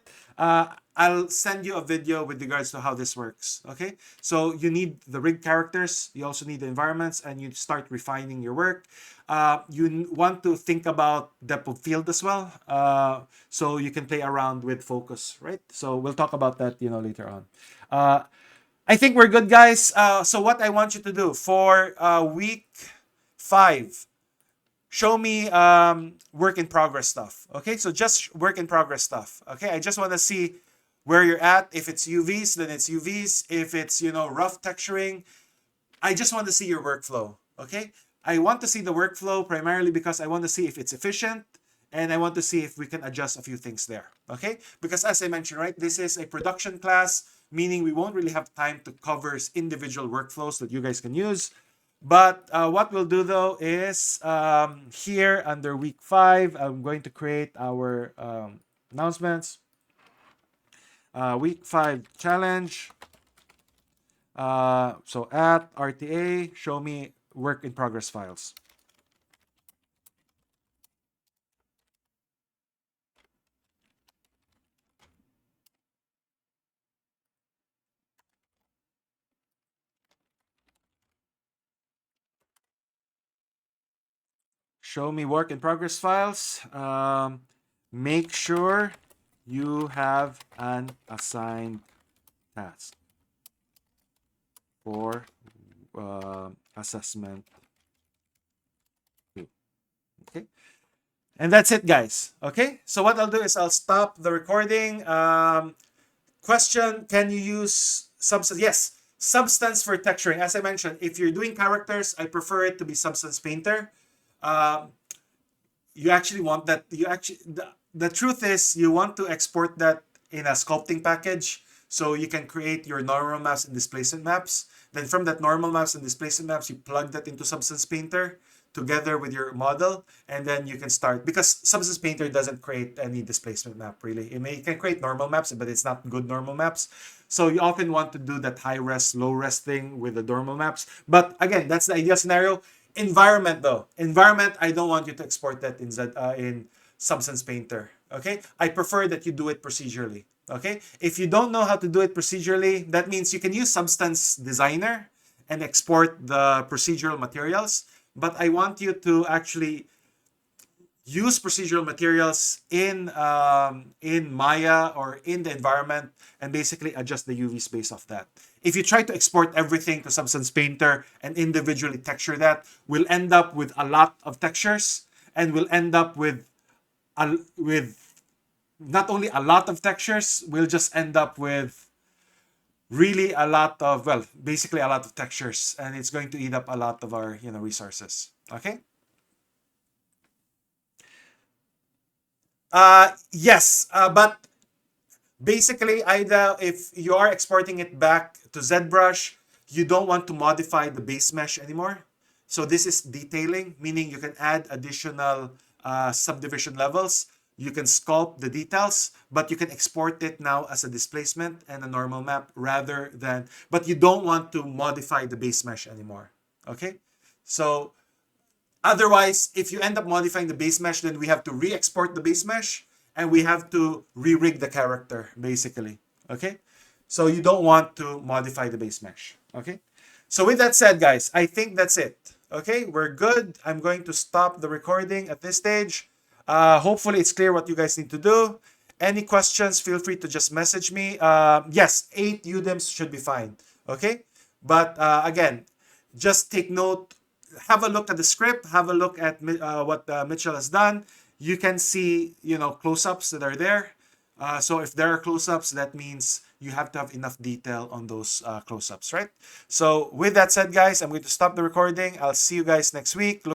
I'll send you a video with regards to how this works. Okay, so you need the rig characters, you also need the environments, and you start refining your work. You want to think about depth of field as well, so you can play around with focus, right? So we'll talk about that, later on. I think we're good, guys. So what I want you to do for week 5, show me work in progress stuff. Okay, so just work in progress stuff. Okay, I just want to see where you're at. If it's UVs, then it's UVs. If it's rough texturing, I just want to see your workflow. Okay, I want to see the workflow primarily because I want to see if it's efficient, and I want to see if we can adjust a few things there. Okay, because as I mentioned, right, this is a production class, meaning we won't really have time to cover individual workflows that you guys can use. But what we'll do though is here under week 5, I'm going to create our announcements. Week 5 challenge. So at RTA, show me work in progress files. Show me work in progress files. Make sure you have an assigned task for assessment 2. Okay. And that's it, guys. Okay. So what I'll do is I'll stop the recording. Question, can you use substance? Yes. Substance for texturing. As I mentioned, if you're doing characters, I prefer it to be Substance Painter. You actually want that. The truth is you want to export that in a sculpting package so you can create your normal maps and displacement maps. Then from that normal maps and displacement maps, you plug that into Substance Painter together with your model, and then you can start, because Substance Painter doesn't create any displacement map really. It can create normal maps, but it's not good normal maps. So you often want to do that high res, low res thing with the normal maps. But again, that's the ideal scenario. Environment though, I don't want you to export that in Substance Painter. Okay, I prefer that you do it procedurally. Okay, if you don't know how to do it procedurally, that means you can use Substance Designer and export the procedural materials. But I want you to actually use procedural materials in Maya or in the environment and basically adjust the UV space of that. If you try to export everything to Substance Painter and individually texture that, we'll end up with a lot of textures, and we'll end up with not only a lot of textures, we'll just end up with really a lot of, well, basically a lot of textures, and it's going to eat up a lot of our resources. Okay. Yes, but basically, either if you are exporting it back to ZBrush, you don't want to modify the base mesh anymore. So this is detailing, meaning you can add additional subdivision levels. You can sculpt the details, but you can export it now as a displacement and a normal map rather than, but you don't want to modify the base mesh anymore. Okay? So otherwise, if you end up modifying the base mesh, then we have to re-export the base mesh and we have to re-rig the character, basically. Okay? So you don't want to modify the base mesh. Okay. So with that said, guys, I think that's it. Okay, we're good. I'm going to stop the recording at this stage. Hopefully it's clear what you guys need to do. Any questions, feel free to just message me. Yes, 8 UDEMs should be fine. Okay. But again, just take note, have a look at the script, have a look at what Mitchell has done. You can see, close-ups that are there. So if there are close-ups, that means you have to have enough detail on those close-ups, right? So with that said, guys, I'm going to stop the recording. I'll see you guys next week.